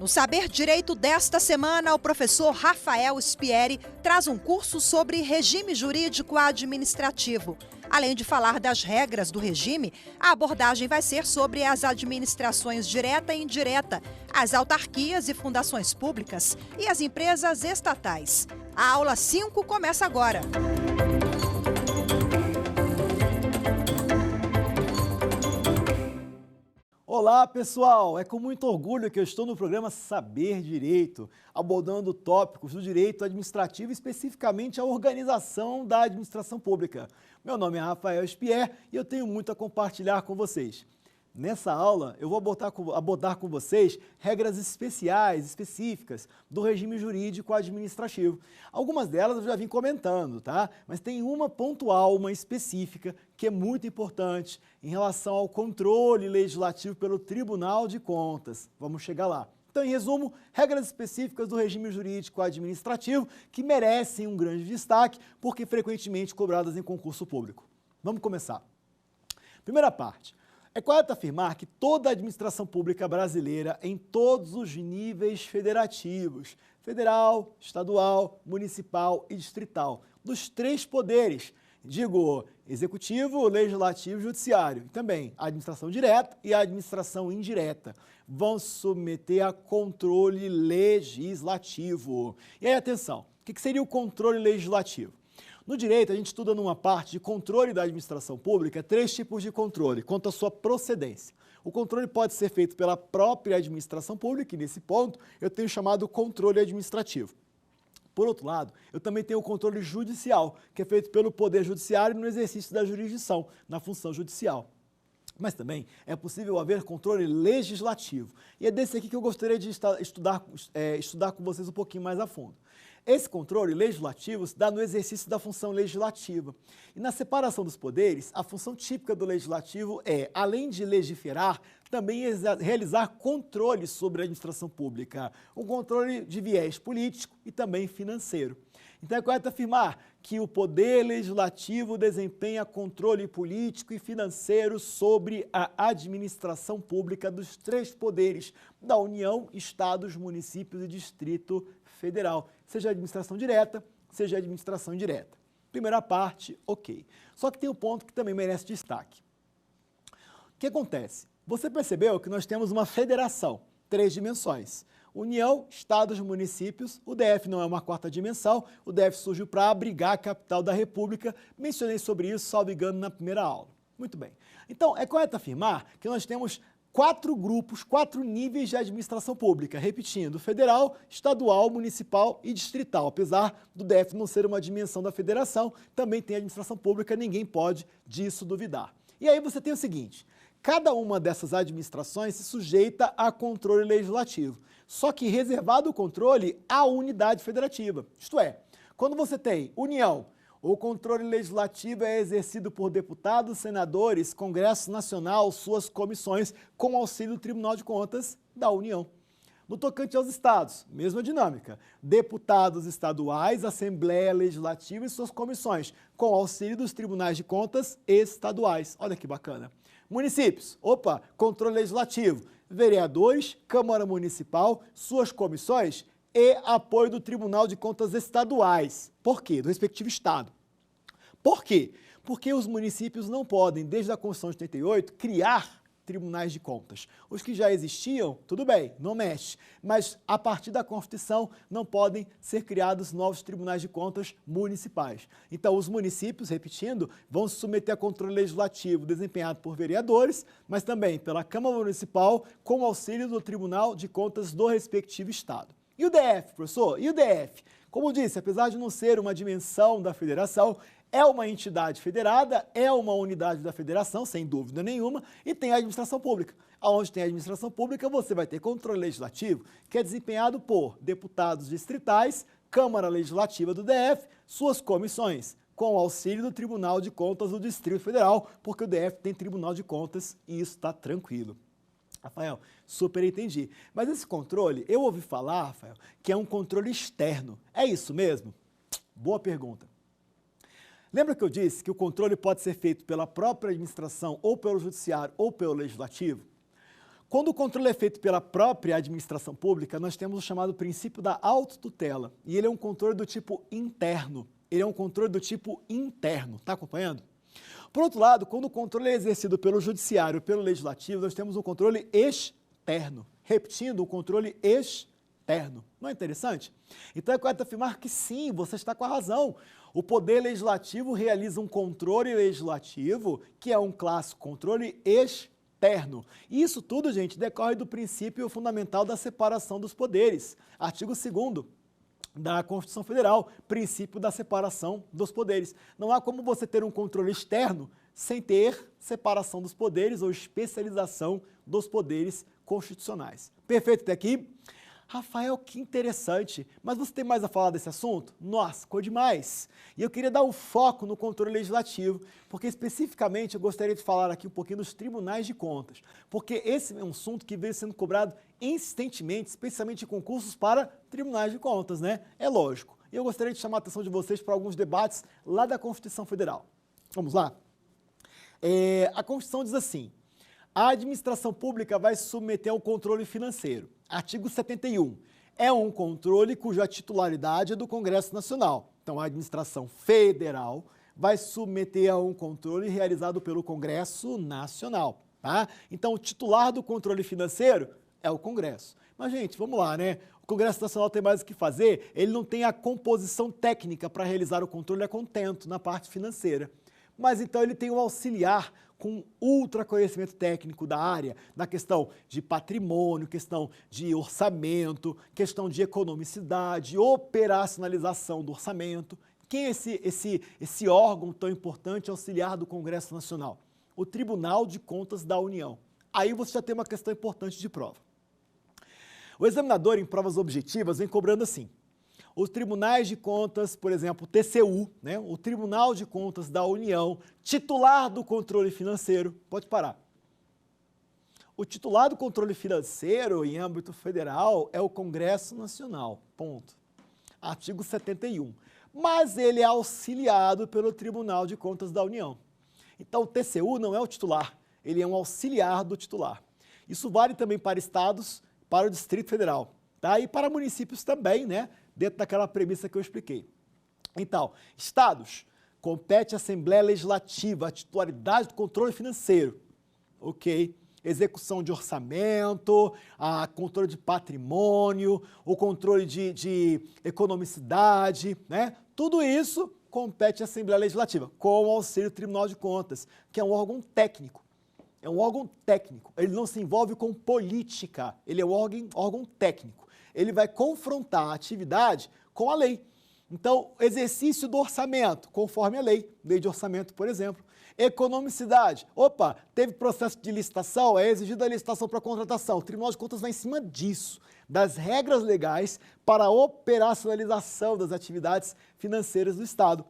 No Saber Direito desta semana, o professor Rafael Spieri traz um curso sobre regime jurídico administrativo. Além de falar das regras do regime, a abordagem vai ser sobre as administrações direta e indireta, as autarquias e fundações públicas e as empresas estatais. A aula 5 começa agora. Olá pessoal, é com muito orgulho que eu estou no programa Saber Direito, abordando tópicos do direito administrativo, especificamente a organização da administração pública. Meu nome é Rafael Spieri e eu tenho muito a compartilhar com vocês. Nessa aula, eu vou abordar com vocês regras específicas do regime jurídico administrativo. Algumas delas eu já vim comentando, tá? Mas tem uma pontual, uma específica, que é muito importante em relação ao controle legislativo pelo Tribunal de Contas. Vamos chegar lá. Então, em resumo, regras específicas do regime jurídico administrativo que merecem um grande destaque porque frequentemente cobradas em concurso público. Vamos começar. Primeira parte. É correto afirmar que toda a administração pública brasileira, em todos os níveis federativos, federal, estadual, municipal e distrital, dos três poderes, digo, executivo, legislativo e judiciário, e também a administração direta e a administração indireta, vão se submeter a controle legislativo. E aí, atenção, o que seria o controle legislativo? No direito, a gente estuda numa parte de controle da administração pública, três tipos de controle, quanto à sua procedência. O controle pode ser feito pela própria administração pública, e nesse ponto eu tenho chamado controle administrativo. Por outro lado, eu também tenho o controle judicial, que é feito pelo Poder Judiciário no exercício da jurisdição, na função judicial. Mas também é possível haver controle legislativo. E é desse aqui que eu gostaria de estudar com vocês um pouquinho mais a fundo. Esse controle legislativo se dá no exercício da função legislativa. E na separação dos poderes, a função típica do legislativo é, além de legislar, também realizar controle sobre a administração pública. Um controle de viés político e também financeiro. Então é correto afirmar que o poder legislativo desempenha controle político e financeiro sobre a administração pública dos três poderes da União, Estados, municípios e Distrito Federal, seja a administração direta, seja a administração indireta. Primeira parte, ok. Só que tem um ponto que também merece destaque. O que acontece? Você percebeu que nós temos uma federação, três dimensões. União, Estados, municípios, o DF não é uma quarta dimensão, o DF surgiu para abrigar a capital da República, mencionei sobre isso, salvo engano, na primeira aula. Muito bem. Então, é correto afirmar que nós temos quatro grupos, quatro níveis de administração pública, repetindo, federal, estadual, municipal e distrital. Apesar do DF não ser uma dimensão da federação, também tem administração pública, ninguém pode disso duvidar. E aí você tem o seguinte, cada uma dessas administrações se sujeita a controle legislativo, só que reservado o controle à unidade federativa. Isto é, quando você tem União, o controle legislativo é exercido por deputados, senadores, Congresso Nacional, suas comissões, com auxílio do Tribunal de Contas da União. No tocante aos estados, mesma dinâmica. Deputados estaduais, Assembleia Legislativa e suas comissões, com auxílio dos Tribunais de Contas estaduais. Olha que bacana. Municípios, controle legislativo. Vereadores, Câmara Municipal, suas comissões e apoio do Tribunal de Contas estaduais. Por quê? Do respectivo estado. Por quê? Porque os municípios não podem, desde a Constituição de 88, criar tribunais de contas. Os que já existiam, tudo bem, não mexe, mas a partir da Constituição não podem ser criados novos tribunais de contas municipais. Então, os municípios, repetindo, vão se submeter a controle legislativo desempenhado por vereadores, mas também pela Câmara Municipal, com auxílio do Tribunal de Contas do respectivo estado. E o DF, professor? E o DF? Como disse, apesar de não ser uma dimensão da federação, é uma entidade federada, é uma unidade da federação, sem dúvida nenhuma, e tem a administração pública. Onde tem a administração pública, você vai ter controle legislativo, que é desempenhado por deputados distritais, Câmara Legislativa do DF, suas comissões, com auxílio do Tribunal de Contas do Distrito Federal, porque o DF tem Tribunal de Contas e isso está tranquilo. Rafael, super entendi. Mas esse controle, eu ouvi falar, Rafael, que é um controle externo. É isso mesmo? Boa pergunta. Lembra que eu disse que o controle pode ser feito pela própria administração, ou pelo judiciário, ou pelo legislativo? Quando o controle é feito pela própria administração pública, nós temos o chamado princípio da autotutela. E ele é um controle do tipo interno. Ele é um controle do tipo interno. Está acompanhando? Por outro lado, quando o controle é exercido pelo judiciário, pelo legislativo, nós temos um controle externo. Repetindo, o controle externo. Não é interessante? Então é correto afirmar que sim, você está com a razão. O poder legislativo realiza um controle legislativo, que é um clássico controle externo. E isso tudo, gente, decorre do princípio fundamental da separação dos poderes. Artigo 2º da Constituição Federal, princípio da separação dos poderes. Não há como você ter um controle externo sem ter separação dos poderes ou especialização dos poderes constitucionais. Perfeito até aqui? Rafael, que interessante, mas você tem mais a falar desse assunto? Nossa, ficou demais! E eu queria dar um foco no controle legislativo, porque especificamente eu gostaria de falar aqui um pouquinho dos tribunais de contas, porque esse é um assunto que veio sendo cobrado insistentemente, especialmente em concursos para tribunais de contas, né? É lógico. E eu gostaria de chamar a atenção de vocês para alguns debates lá da Constituição Federal. Vamos lá? A Constituição diz assim: a administração pública vai se submeter ao controle financeiro. Artigo 71. É um controle cuja titularidade é do Congresso Nacional. Então, a administração federal vai se submeter a um controle realizado pelo Congresso Nacional. Tá? Então, o titular do controle financeiro é o Congresso. Mas, gente, vamos lá, né? O Congresso Nacional tem mais o que fazer, ele não tem a composição técnica para realizar o controle a contento na parte financeira. Mas, então, ele tem um auxiliar com ultra conhecimento técnico da área, na questão de patrimônio, questão de orçamento, questão de economicidade, operacionalização do orçamento. Quem é esse órgão tão importante auxiliar do Congresso Nacional? O Tribunal de Contas da União. Aí você já tem uma questão importante de prova. O examinador em provas objetivas vem cobrando assim: os tribunais de contas, por exemplo, o TCU, né, o Tribunal de Contas da União, titular do controle financeiro, pode parar. O titular do controle financeiro em âmbito federal é o Congresso Nacional, ponto. Artigo 71. Mas ele é auxiliado pelo Tribunal de Contas da União. Então, o TCU não é o titular, ele é um auxiliar do titular. Isso vale também para estados, para o Distrito Federal, tá? E para municípios também, né? Dentro daquela premissa que eu expliquei. Então, estados, compete à Assembleia Legislativa a titularidade do controle financeiro, ok? Execução de orçamento, a controle de patrimônio, o controle de economicidade, né? Tudo isso compete à Assembleia Legislativa, com o auxílio do Tribunal de Contas, que é um órgão técnico. É um órgão técnico, ele não se envolve com política, ele é um órgão técnico. Ele vai confrontar a atividade com a lei. Então, exercício do orçamento, conforme a lei de orçamento, por exemplo. Economicidade, opa, teve processo de licitação, é exigida a licitação para contratação. O Tribunal de Contas vai em cima disso, das regras legais para a operacionalização das atividades financeiras do Estado.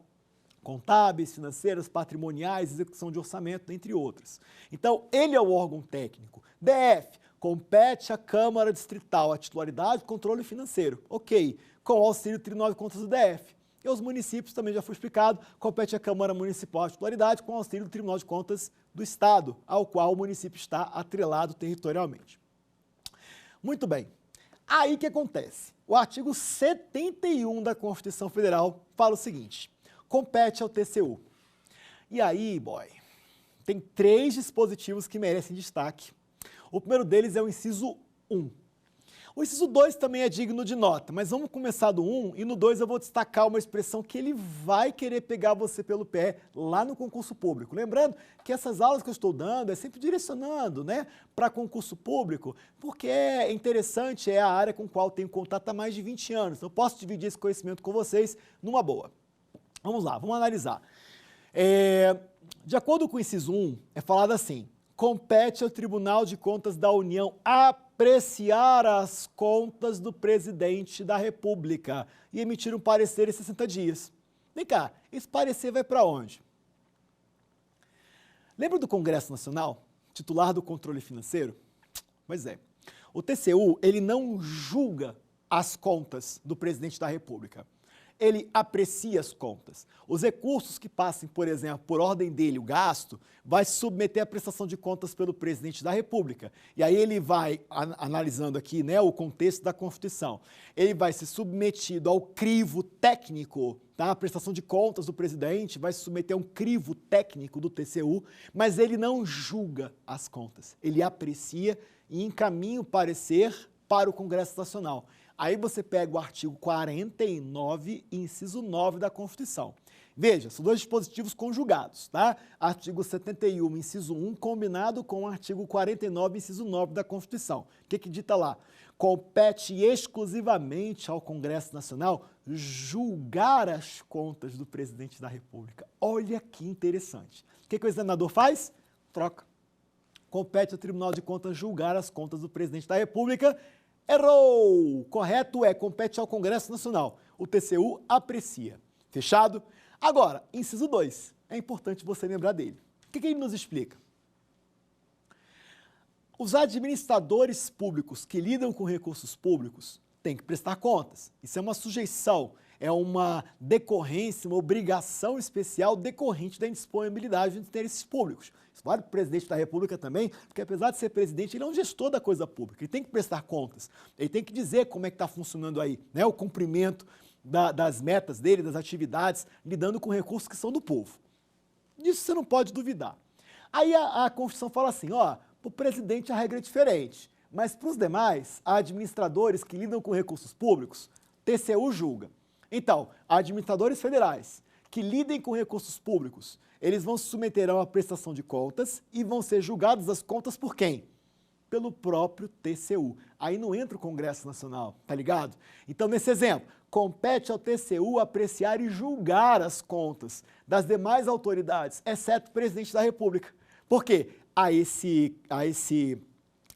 Contábeis, financeiras, patrimoniais, execução de orçamento, entre outras. Então, ele é o órgão técnico. DF, compete à Câmara Distrital a titularidade e controle financeiro. Ok, com o auxílio do Tribunal de Contas do DF. E os municípios, também já foi explicado, compete à Câmara Municipal a titularidade com o auxílio do Tribunal de Contas do Estado, ao qual o município está atrelado territorialmente. Muito bem. Aí o que acontece? O artigo 71 da Constituição Federal fala o seguinte: compete ao TCU. E aí, boy, tem 3 dispositivos que merecem destaque. O primeiro deles é o inciso 1. O inciso 2 também é digno de nota, mas vamos começar do 1 e no 2 eu vou destacar uma expressão que ele vai querer pegar você pelo pé lá no concurso público. Lembrando que essas aulas que eu estou dando é sempre direcionando, né, para concurso público, porque é interessante, é a área com a qual tenho contato há mais de 20 anos. Eu posso dividir esse conhecimento com vocês numa boa. Vamos lá, vamos analisar. De acordo com o inciso 1, é falado assim: compete ao Tribunal de Contas da União apreciar as contas do presidente da República e emitir um parecer em 60 dias. Vem cá, esse parecer vai para onde? Lembra do Congresso Nacional, titular do controle financeiro? Pois é, o TCU, ele não julga as contas do presidente da República. ele aprecia as contas. Os recursos que passem, por exemplo, por ordem dele, o gasto, vai se submeter à prestação de contas pelo presidente da República. E aí ele vai, analisando aqui, né, o contexto da Constituição, ele vai ser submetido ao crivo técnico, tá? A prestação de contas do presidente vai se submeter a um crivo técnico do TCU, mas ele não julga as contas. Ele aprecia e encaminha o parecer para o Congresso Nacional. Aí você pega o artigo 49, inciso 9 da Constituição. Veja, são dois dispositivos conjugados, tá? Artigo 71, inciso 1, combinado com o artigo 49, inciso 9 da Constituição. O que dita lá? Compete exclusivamente ao Congresso Nacional julgar as contas do presidente da República. Olha que interessante. O que o examinador faz? Troca. Compete ao Tribunal de Contas julgar as contas do presidente da República. Errou! Correto é, compete ao Congresso Nacional. O TCU aprecia. Fechado? Agora, inciso 2. É importante você lembrar dele. O que ele nos explica? Os administradores públicos que lidam com recursos públicos têm que prestar contas. Isso é uma sujeição, é uma decorrência, uma obrigação especial decorrente da indisponibilidade de interesses públicos. Isso vale para o presidente da República também, porque apesar de ser presidente, ele é um gestor da coisa pública, ele tem que prestar contas, ele tem que dizer como é que está funcionando aí, né, o cumprimento das metas dele, das atividades, lidando com recursos que são do povo. Disso você não pode duvidar. Aí a Constituição fala assim, ó, para o presidente a regra é diferente, mas para os demais, administradores que lidam com recursos públicos, TCU julga. Então, administradores federais que lidem com recursos públicos, eles vão se submeter a uma prestação de contas e vão ser julgados as contas por quem? Pelo próprio TCU. Aí não entra o Congresso Nacional, tá ligado? Então, nesse exemplo, compete ao TCU apreciar e julgar as contas das demais autoridades, exceto o presidente da República. Por quê? A esse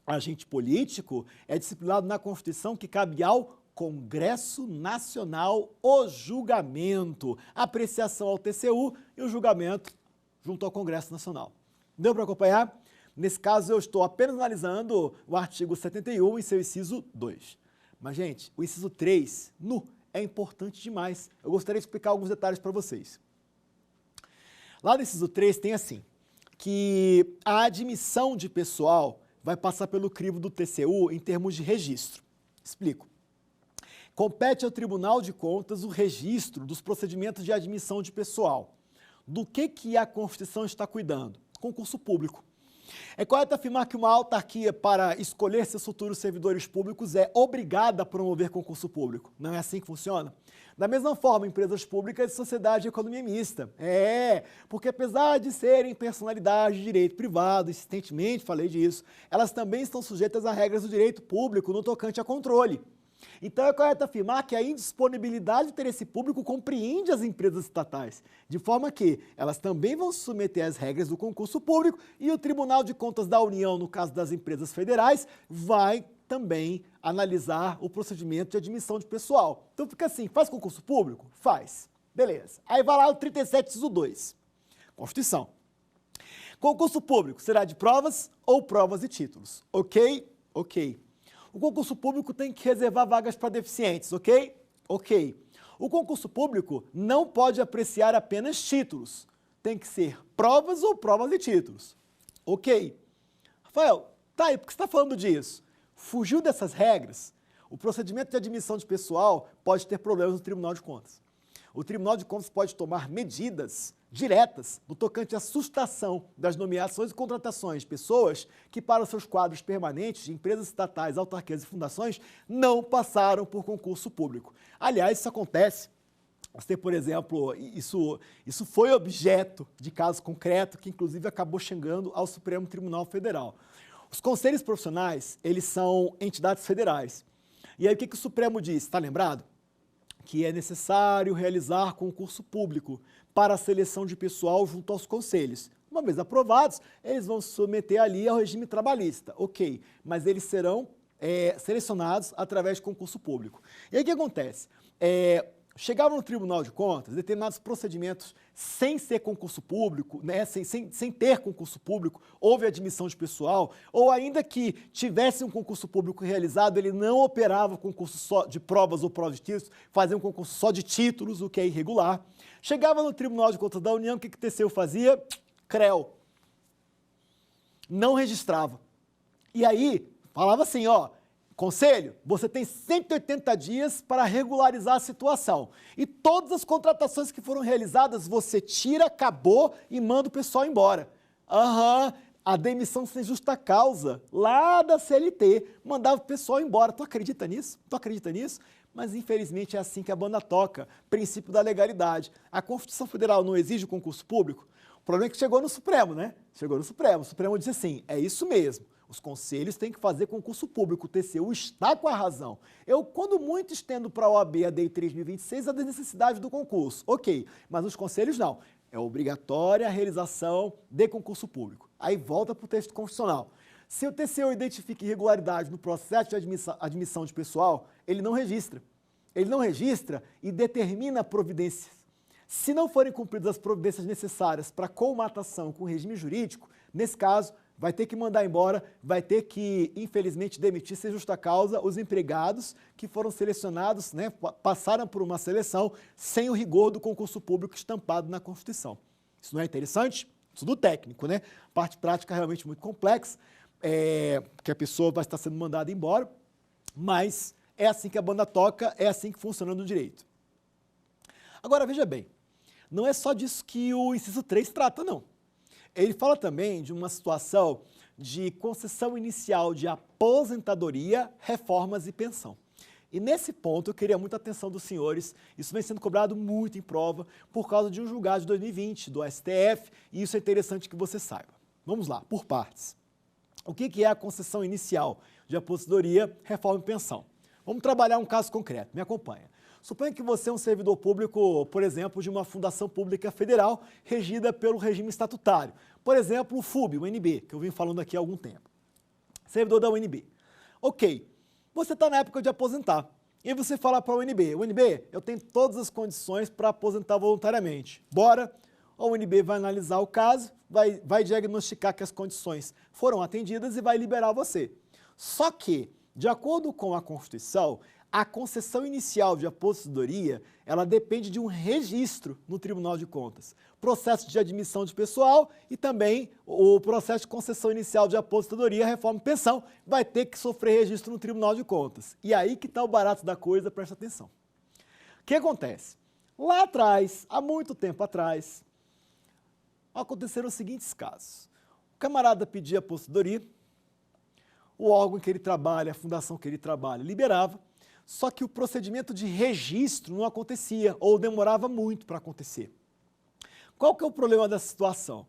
agente político é disciplinado na Constituição que cabe ao Congresso Nacional o julgamento, a apreciação ao TCU e o julgamento junto ao Congresso Nacional. Deu para acompanhar? Nesse caso, eu estou apenas analisando o artigo 71 e seu inciso 2. Mas, gente, o inciso 3, é importante demais. Eu gostaria de explicar alguns detalhes para vocês. Lá no inciso 3 tem assim, que a admissão de pessoal vai passar pelo crivo do TCU em termos de registro. Explico. Compete ao Tribunal de Contas o registro dos procedimentos de admissão de pessoal. Do que a Constituição está cuidando? Concurso público. É correto afirmar que uma autarquia, para escolher seus futuros servidores públicos, é obrigada a promover concurso público. Não é assim que funciona? Da mesma forma, empresas públicas e sociedade de economia mista. Porque apesar de serem personalidades de direito privado, insistentemente falei disso, elas também estão sujeitas a regras do direito público no tocante a controle. Então é correto afirmar que a indisponibilidade do interesse público compreende as empresas estatais, de forma que elas também vão se submeter às regras do concurso público e o Tribunal de Contas da União, no caso das empresas federais, vai também analisar o procedimento de admissão de pessoal. Então fica assim, faz concurso público? Faz. Beleza. Aí vai lá o 37, inciso 2. Constituição. Concurso público será de provas ou provas e títulos. Ok? Ok. O concurso público tem que reservar vagas para deficientes, ok? Ok. O concurso público não pode apreciar apenas títulos. Tem que ser provas ou provas e títulos. Ok. Rafael, tá aí, por que você está falando disso? Fugiu dessas regras? O procedimento de admissão de pessoal pode ter problemas no Tribunal de Contas. O Tribunal de Contas pode tomar medidas diretas no tocante à sustação das nomeações e contratações de pessoas que, para seus quadros permanentes de empresas estatais, autarquias e fundações, não passaram por concurso público. Aliás, isso acontece. Você, por exemplo, isso foi objeto de caso concreto que, inclusive, acabou chegando ao Supremo Tribunal Federal. Os conselhos profissionais, eles são entidades federais. E aí, o que o Supremo diz? Está lembrado? Que é necessário realizar concurso público para a seleção de pessoal junto aos conselhos. Uma vez aprovados, eles vão se submeter ali ao regime trabalhista, ok, mas eles serão selecionados através de concurso público. E aí o que acontece? chegavam no Tribunal de Contas determinados procedimentos sem ser concurso público, né, sem ter concurso público, houve admissão de pessoal, ou ainda que tivesse um concurso público realizado, ele não operava concurso só de provas ou provas de títulos, fazia um concurso só de títulos, o que é irregular. Chegava no Tribunal de Contas da União, o que o TCU fazia? CREO. Não registrava. E aí, falava assim, ó, Conselho, você tem 180 dias para regularizar a situação. E todas as contratações que foram realizadas, você tira, acabou e manda o pessoal embora. A demissão sem justa causa, lá da CLT, mandava o pessoal embora. Tu acredita nisso? Tu acredita nisso? Mas infelizmente é assim que a banda toca, princípio da legalidade. A Constituição Federal não exige o concurso público? O problema é que chegou no Supremo, né? Chegou no Supremo. O Supremo disse assim, é isso mesmo. Os conselhos têm que fazer concurso público, o TCU está com a razão. Eu, quando muito, estendo para a OAB a DEI 3026 a necessidade do concurso. Ok, mas os conselhos não. É obrigatória a realização de concurso público. Aí volta para o texto constitucional. Se o TCU identifica irregularidade no processo de admissão de pessoal, ele não registra. Ele não registra e determina providências. Se não forem cumpridas as providências necessárias para colmatação com o regime jurídico, nesse caso, vai ter que mandar embora, vai ter que, infelizmente, demitir sem justa causa os empregados que foram selecionados, né, passaram por uma seleção sem o rigor do concurso público estampado na Constituição. Isso não é interessante? Tudo técnico, né? Parte prática realmente muito complexa, que a pessoa vai estar sendo mandada embora, mas é assim que a banda toca, é assim que funciona no direito. Agora, veja bem, não é só disso que o inciso 3 trata, não. Ele fala também de uma situação de concessão inicial de aposentadoria, reformas e pensão. E nesse ponto eu queria muita atenção dos senhores, isso vem sendo cobrado muito em prova por causa de um julgado de 2020 do STF, e isso é interessante que você saiba. Vamos lá, por partes. O que é a concessão inicial de aposentadoria, reforma e pensão? Vamos trabalhar um caso concreto, me acompanha. Suponha que você é um servidor público, por exemplo, de uma fundação pública federal regida pelo regime estatutário. Por exemplo, o FUB, o UNB, que eu vim falando aqui há algum tempo. Servidor da UNB. Ok, você está na época de aposentar. E você fala para a UNB, eu tenho todas as condições para aposentar voluntariamente. Bora? A UNB vai analisar o caso, vai diagnosticar que as condições foram atendidas e vai liberar você. Só que, de acordo com a Constituição, a concessão inicial de aposentadoria, ela depende de um registro no Tribunal de Contas. Processo de admissão de pessoal e também o processo de concessão inicial de aposentadoria, reforma e pensão, vai ter que sofrer registro no Tribunal de Contas. E aí que está o barato da coisa, presta atenção. O que acontece? Lá atrás, há muito tempo atrás, aconteceram os seguintes casos. O camarada pedia aposentadoria, o órgão que ele trabalha, a fundação que ele trabalha, liberava, só que o procedimento de registro não acontecia ou demorava muito para acontecer. Qual que é o problema dessa situação?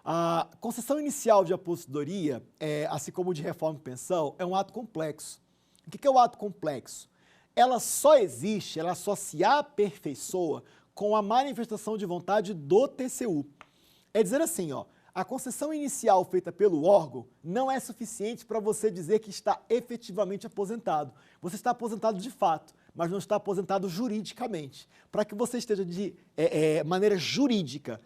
A concessão inicial de aposentadoria, assim como de reforma e pensão, é um ato complexo. O que é o ato complexo? Ela só existe, ela só se aperfeiçoa com a manifestação de vontade do TCU. É dizer assim, ó, a concessão inicial feita pelo órgão não é suficiente para você dizer que está efetivamente aposentado. Você está aposentado de fato, mas não está aposentado juridicamente. Para que você esteja de maneira jurídica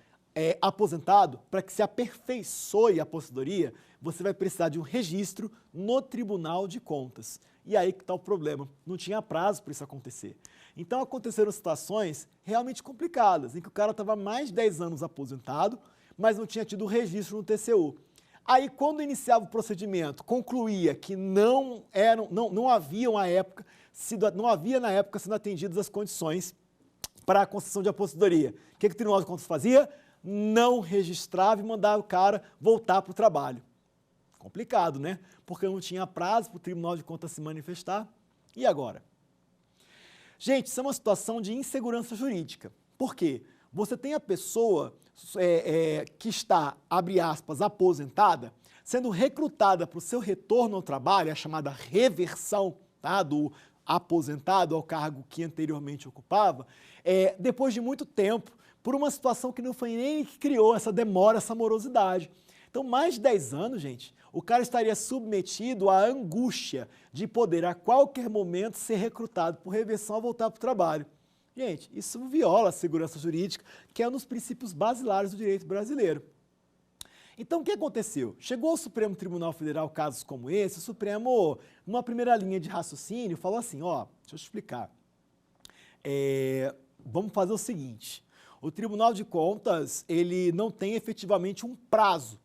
aposentado, para que se aperfeiçoe a aposentadoria, você vai precisar de um registro no Tribunal de Contas. E aí que está o problema, não tinha prazo para isso acontecer. Então aconteceram situações realmente complicadas, em que o cara estava mais de 10 anos aposentado, mas não tinha tido registro no TCU. Aí, quando iniciava o procedimento, concluía que não havia na época sendo atendidas as condições para a concessão de aposentadoria. O que o Tribunal de Contas fazia? Não registrava e mandava o cara voltar para o trabalho. Complicado, né? Porque não tinha prazo para o Tribunal de Contas se manifestar. E agora? Gente, isso é uma situação de insegurança jurídica. Por quê? Você tem a pessoa que está, abre aspas, aposentada, sendo recrutada para o seu retorno ao trabalho, a chamada reversão, tá, do aposentado ao cargo que anteriormente ocupava, depois de muito tempo, por uma situação que não foi nem ele que criou essa demora, essa morosidade. Então, mais de 10 anos, gente, o cara estaria submetido à angústia de poder, a qualquer momento, ser recrutado por reversão a voltar para o trabalho. Gente, isso viola a segurança jurídica, que é um dos princípios basilares do direito brasileiro. Então, o que aconteceu? Chegou ao Supremo Tribunal Federal casos como esse, o Supremo, numa primeira linha de raciocínio, falou assim, ó, deixa eu explicar. Vamos fazer o seguinte, o Tribunal de Contas, ele não tem efetivamente um prazo,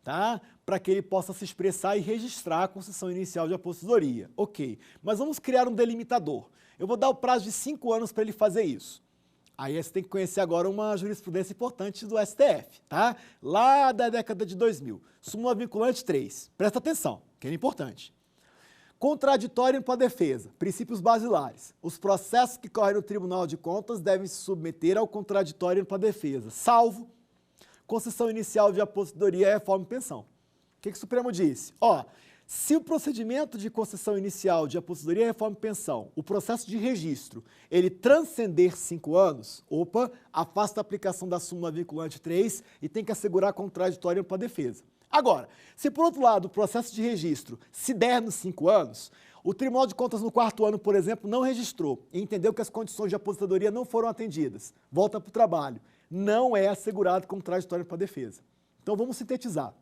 tá? Para que ele possa se expressar e registrar a concessão inicial de aposentadoria. Ok, mas vamos criar um delimitador. Eu vou dar o prazo de 5 anos para ele fazer isso. Aí você tem que conhecer agora uma jurisprudência importante do STF, tá? Lá da década de 2000, súmula vinculante 3. Presta atenção, que é importante. Contraditório para a defesa, princípios basilares. Os processos que correm no Tribunal de Contas devem se submeter ao contraditório para a defesa, salvo concessão inicial de aposentadoria, reforma e pensão. O que o Supremo disse? Ó, se o procedimento de concessão inicial de aposentadoria, reforma e pensão, o processo de registro, ele transcender 5 anos, afasta a aplicação da súmula vinculante 3 e tem que assegurar contraditório para a defesa. Agora, se por outro lado o processo de registro se der nos 5 anos, o Tribunal de Contas no 4º ano, por exemplo, não registrou e entendeu que as condições de aposentadoria não foram atendidas, volta para o trabalho, não é assegurado contraditório para a defesa. Então vamos sintetizar.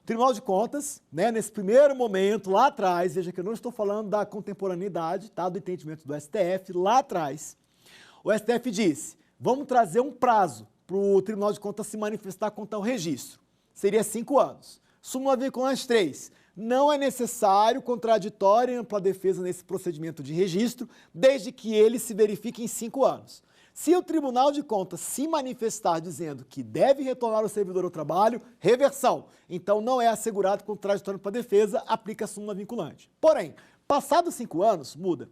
O Tribunal de Contas, né, nesse primeiro momento, lá atrás, veja que eu não estou falando da contemporaneidade, tá, do entendimento do STF, lá atrás, o STF disse, vamos trazer um prazo para o Tribunal de Contas se manifestar quanto ao registro. Seria 5 anos. Súmula vinculante 3. Não é necessário contraditório e ampla defesa nesse procedimento de registro, desde que ele se verifique em 5 anos. Se o Tribunal de Contas se manifestar dizendo que deve retornar o servidor ao trabalho, reversão. Então, não é assegurado contraditório para defesa, aplica a súmula vinculante. Porém, passados 5 anos, muda.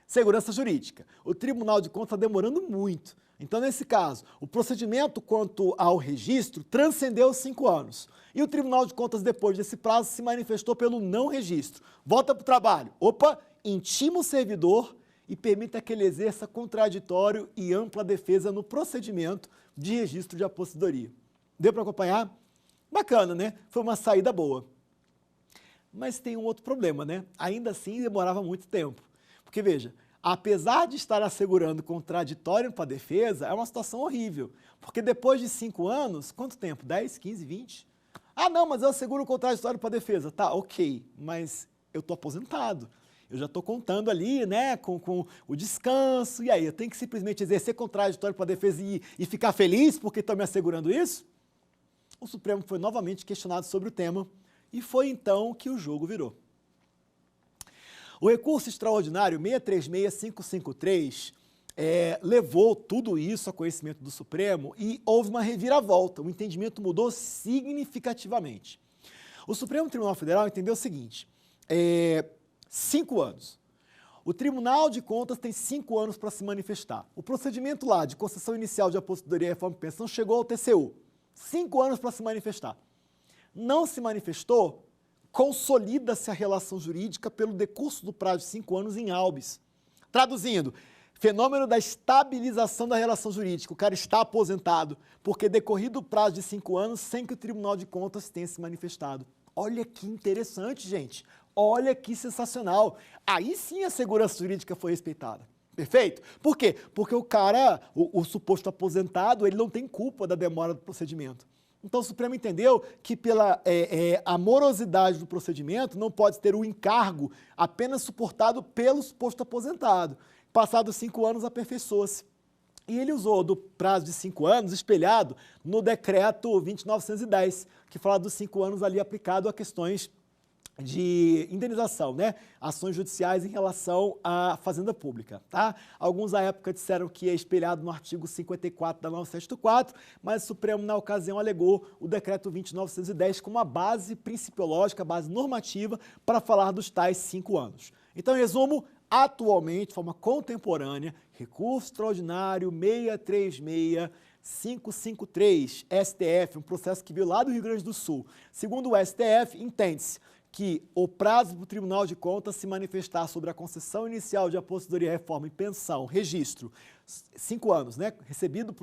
Segurança jurídica. O Tribunal de Contas está demorando muito. Então, nesse caso, o procedimento quanto ao registro transcendeu os 5 anos. E o Tribunal de Contas, depois desse prazo, se manifestou pelo não registro. Volta para o trabalho. Intima o servidor e permita que ele exerça contraditório e ampla defesa no procedimento de registro de aposentadoria. Deu para acompanhar? Bacana, né? Foi uma saída boa. Mas tem um outro problema, né? Ainda assim, demorava muito tempo. Porque, veja, apesar de estar assegurando contraditório para a defesa, é uma situação horrível. Porque depois de 5 anos, quanto tempo? 10, 15, 20? Ah, não, mas eu asseguro o contraditório para a defesa. Tá, ok, mas eu estou aposentado. Eu já estou contando ali, né, com o descanso. E aí, eu tenho que simplesmente exercer contraditório para a defesa e ficar feliz porque estão me assegurando isso? O Supremo foi novamente questionado sobre o tema e foi então que o jogo virou. O recurso extraordinário 636553 levou tudo isso a conhecimento do Supremo e houve uma reviravolta, o entendimento mudou significativamente. O Supremo Tribunal Federal entendeu o seguinte, 5 anos. O Tribunal de Contas tem 5 anos para se manifestar. O procedimento lá de concessão inicial de aposentadoria, reforma e pensão chegou ao TCU. 5 anos para se manifestar. Não se manifestou, consolida-se a relação jurídica pelo decurso do prazo de 5 anos em habeas. Traduzindo, fenômeno da estabilização da relação jurídica. O cara está aposentado porque decorrido o prazo de 5 anos sem que o Tribunal de Contas tenha se manifestado. Olha que interessante, gente. Olha que sensacional. Aí sim a segurança jurídica foi respeitada. Perfeito? Por quê? Porque o cara, o suposto aposentado, ele não tem culpa da demora do procedimento. Então, o Supremo entendeu que pela a morosidade do procedimento não pode ter o encargo apenas suportado pelo suposto aposentado. Passados 5 anos, aperfeiçoou-se. E ele usou do prazo de 5 anos espelhado no decreto 20.910, que fala dos 5 anos ali aplicado a questões de indenização, né? Ações judiciais em relação à fazenda pública, tá? Alguns à época disseram que é espelhado no artigo 54 da 974, mas o Supremo na ocasião alegou o decreto 20.910 como a base principiológica, a base normativa para falar dos tais 5 anos. Então, em resumo, atualmente, de forma contemporânea, recurso extraordinário 636553, STF, um processo que veio lá do Rio Grande do Sul. Segundo o STF, entende-se que o prazo para o Tribunal de Contas se manifestar sobre a concessão inicial de aposentadoria, reforma e pensão, registro, 5 anos, né? Recebido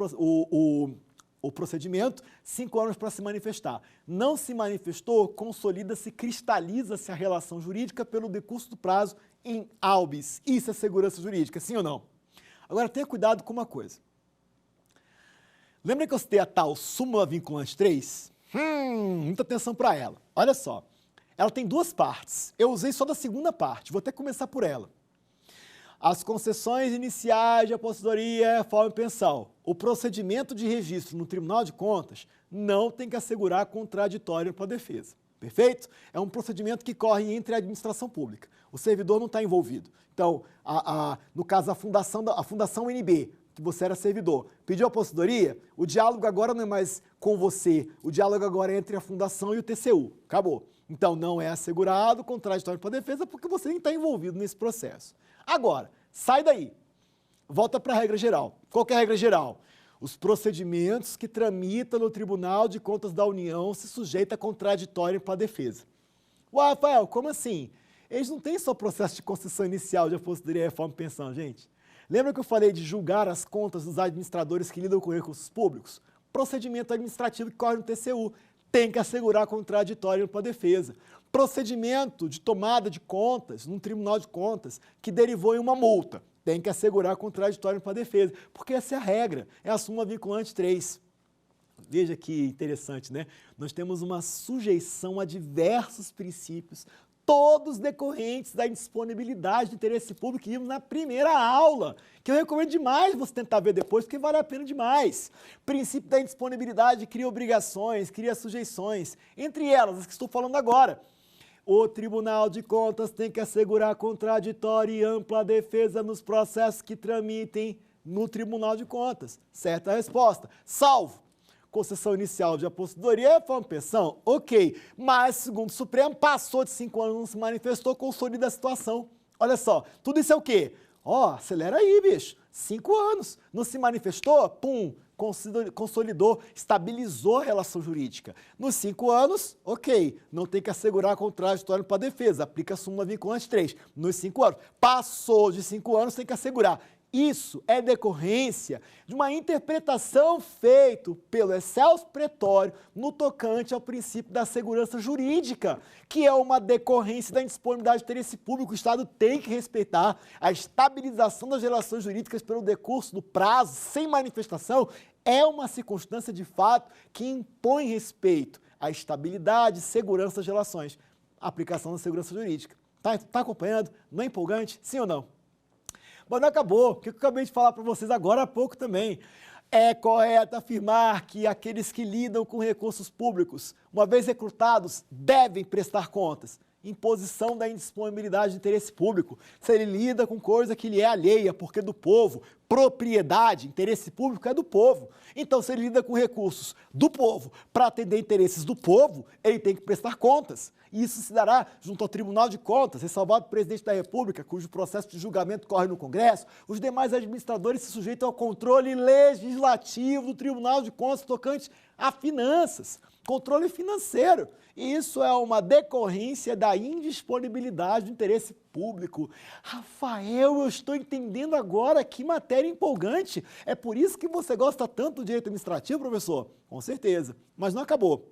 o procedimento, 5 anos para se manifestar. Não se manifestou, consolida-se, cristaliza-se a relação jurídica pelo decurso do prazo em habeas. Isso é segurança jurídica, sim ou não? Agora, tenha cuidado com uma coisa. Lembra que eu citei a tal súmula vinculante 3? Muita atenção para ela. Olha só, ela tem duas partes. Eu usei só da segunda parte, vou até começar por ela. As concessões iniciais de aposentadoria, reforma e pensão. O procedimento de registro no Tribunal de Contas não tem que assegurar contraditório para a defesa. Perfeito? É um procedimento que corre entre a administração pública. O servidor não está envolvido. Então, no caso a Fundação NB, que você era servidor, pediu a aposentadoria, o diálogo agora não é mais com você, o diálogo agora é entre a Fundação e o TCU. Acabou. Então, não é assegurado contraditório para a defesa porque você nem está envolvido nesse processo. Agora, sai daí. Volta para a regra geral. Qual que é a regra geral? Os procedimentos que tramitam no Tribunal de Contas da União se sujeitam a contraditório para a defesa. Ué, Rafael, como assim? Eles não têm só processo de concessão inicial de aposentadoria, reforma e pensão, gente. Lembra que eu falei de julgar as contas dos administradores que lidam com recursos públicos? Procedimento administrativo que corre no TCU. Tem que assegurar contraditório para a defesa. Procedimento de tomada de contas num Tribunal de Contas que derivou em uma multa. Tem que assegurar contraditório para a defesa, porque essa é a regra, é a súmula vinculante 3. Veja que interessante, né? Nós temos uma sujeição a diversos princípios, todos decorrentes da indisponibilidade de interesse público que vimos na primeira aula, que eu recomendo demais você tentar ver depois, porque vale a pena demais. Princípio da indisponibilidade cria obrigações, cria sujeições, entre elas as que estou falando agora. O Tribunal de Contas tem que assegurar contraditória e ampla defesa nos processos que tramitem no Tribunal de Contas. Certa resposta. Salvo concessão inicial de aposentadoria, reforma e pensão, ok. Mas, segundo o Supremo, passou de 5 anos, não se manifestou, consolida a situação. Olha só, tudo isso é o quê? Acelera aí, bicho. 5 anos. Não se manifestou? Pum. Consolidou, estabilizou a relação jurídica. Nos 5 anos, ok, não tem que assegurar contraditório para a defesa, aplica a súmula vinculante 3. Nos 5 anos, passou de 5 anos, tem que assegurar. Isso é decorrência de uma interpretação feita pelo excelso pretório no tocante ao princípio da segurança jurídica, que é uma decorrência da indisponibilidade de interesse público. O Estado tem que respeitar a estabilização das relações jurídicas pelo decurso do prazo, sem manifestação, é uma circunstância de fato que impõe respeito à estabilidade e segurança das relações. A aplicação da segurança jurídica. Tá acompanhando? Não é empolgante? Sim ou não? Mas não acabou, o que eu acabei de falar para vocês agora há pouco também. É correto afirmar que aqueles que lidam com recursos públicos, uma vez recrutados, devem prestar contas. Imposição da indisponibilidade de interesse público. Se ele lida com coisa que lhe é alheia, porque é do povo, propriedade, interesse público é do povo. Então, se ele lida com recursos do povo para atender interesses do povo, ele tem que prestar contas. E isso se dará junto ao Tribunal de Contas, ressalvado o presidente da República, cujo processo de julgamento corre no Congresso. Os demais administradores se sujeitam ao controle legislativo do Tribunal de Contas tocante a finanças, controle financeiro. E isso é uma decorrência da indisponibilidade do interesse público. Rafael, eu estou entendendo agora, que matéria empolgante. É por isso que você gosta tanto do direito administrativo, professor? Com certeza, mas não acabou.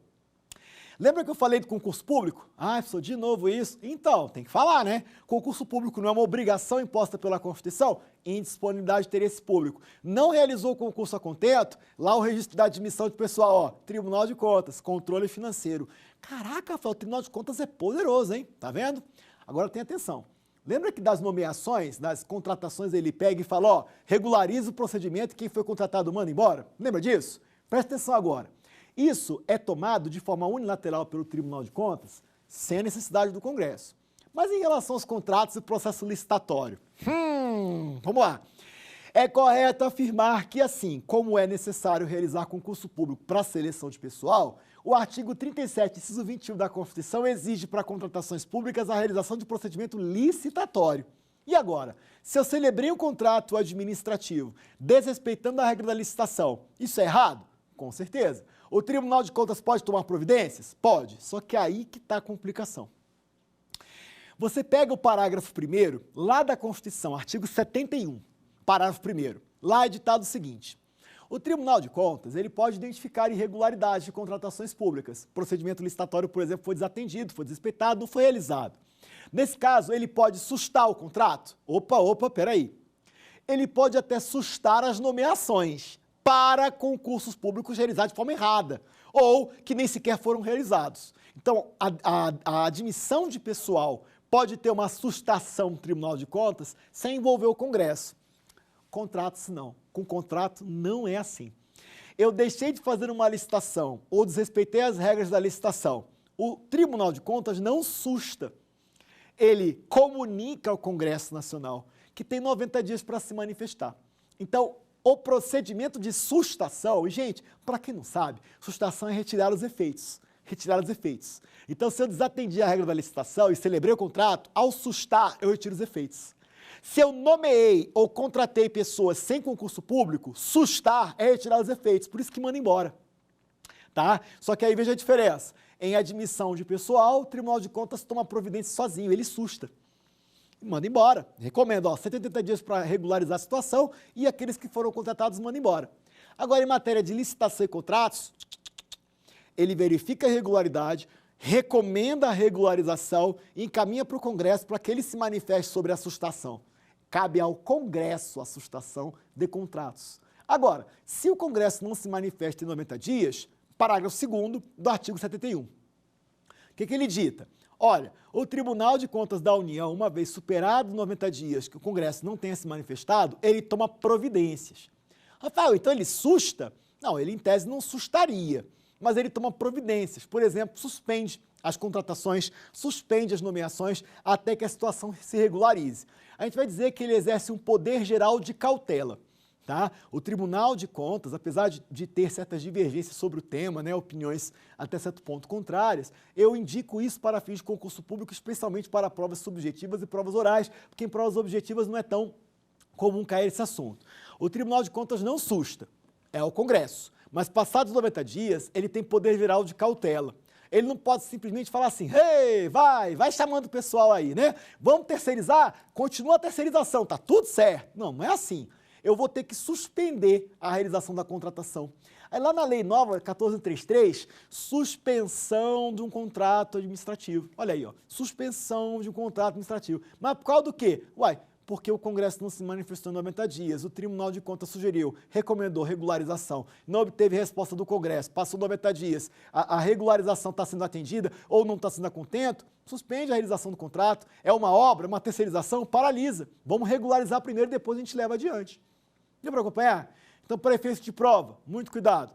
Lembra que eu falei do concurso público? Professor, de novo isso? Então, tem que falar, né? Concurso público não é uma obrigação imposta pela Constituição? Indisponibilidade de interesse público. Não realizou o concurso a contento? Lá o registro da admissão de pessoal, Tribunal de Contas, controle financeiro. Caraca, Rafael, o Tribunal de Contas é poderoso, hein? Tá vendo? Agora tenha atenção. Lembra que das nomeações, das contratações, ele pega e fala, regulariza o procedimento e quem foi contratado manda embora? Lembra disso? Presta atenção agora. Isso é tomado de forma unilateral pelo Tribunal de Contas, sem a necessidade do Congresso. Mas em relação aos contratos e processo licitatório? Vamos lá. É correto afirmar que, assim como é necessário realizar concurso público para seleção de pessoal, o artigo 37, inciso 21 da Constituição exige para contratações públicas a realização de procedimento licitatório. E agora, se eu celebrei um contrato administrativo desrespeitando a regra da licitação, isso é errado? Com certeza. O Tribunal de Contas pode tomar providências? Pode, só que aí que está a complicação. Você pega o parágrafo 1º, lá da Constituição, artigo 71, parágrafo 1º, lá é ditado o seguinte: o Tribunal de Contas, ele pode identificar irregularidades de contratações públicas. O procedimento licitatório, por exemplo, foi desatendido, foi desrespeitado, não foi realizado. Nesse caso, ele pode sustar o contrato? Peraí. ele pode até sustar as nomeações para concursos públicos realizados de forma errada, ou que nem sequer foram realizados. Então, a admissão de pessoal pode ter uma sustação no Tribunal de Contas sem envolver o Congresso. Contratos não. Com contrato não é assim. Eu deixei de fazer uma licitação ou desrespeitei as regras da licitação. O Tribunal de Contas não susta. Ele comunica ao Congresso Nacional que tem 90 dias para se manifestar. Então, o procedimento de sustação, e gente, para quem não sabe, sustação é retirar os efeitos. Retirar os efeitos. Então, se eu desatendi a regra da licitação e celebrei o contrato, ao sustar, eu retiro os efeitos. Se eu nomeei ou contratei pessoas sem concurso público, sustar é retirar os efeitos, por isso que manda embora. Tá? Só que aí veja a diferença. Em admissão de pessoal, o Tribunal de Contas toma providência sozinho, ele susta. Manda embora. Recomendo, 180 dias para regularizar a situação e aqueles que foram contratados manda embora. Agora, em matéria de licitação e contratos, ele verifica a regularidade, recomenda a regularização e encaminha para o Congresso para que ele se manifeste sobre a sustação. Cabe ao Congresso a sustação de contratos. Agora, se o Congresso não se manifesta em 90 dias, parágrafo 2º do artigo 71. O que ele dita? Olha, o Tribunal de Contas da União, uma vez superados 90 dias que o Congresso não tenha se manifestado, ele toma providências. Rafael, então ele susta? Não, ele em tese não sustaria, mas ele toma providências. Por exemplo, suspende as contratações, suspende as nomeações até que a situação se regularize. A gente vai dizer que ele exerce um poder geral de cautela. Tá? O Tribunal de Contas, apesar de ter certas divergências sobre o tema, né, opiniões até certo ponto contrárias, eu indico isso para fins de concurso público, especialmente para provas subjetivas e provas orais, porque em provas objetivas não é tão comum cair esse assunto. O Tribunal de Contas não susta, é o Congresso, mas passados 90 dias, ele tem poder geral de cautela. Ele não pode simplesmente falar assim, hey, vai chamando o pessoal aí, né? Vamos terceirizar? Continua a terceirização, tá tudo certo. Não, não é assim. Eu vou ter que suspender a realização da contratação. Aí lá na lei nova, 1433, suspensão de um contrato administrativo. Olha aí, suspensão de um contrato administrativo. Mas por causa do quê? Porque o Congresso não se manifestou em 90 dias, o Tribunal de Contas sugeriu, recomendou regularização, não obteve resposta do Congresso, passou 90 dias, a regularização está sendo atendida ou não está sendo a contento, suspende a realização do contrato, é uma obra, uma terceirização, paralisa. Vamos regularizar primeiro e depois a gente leva adiante. Deu para acompanhar? Então, para efeito de prova, muito cuidado.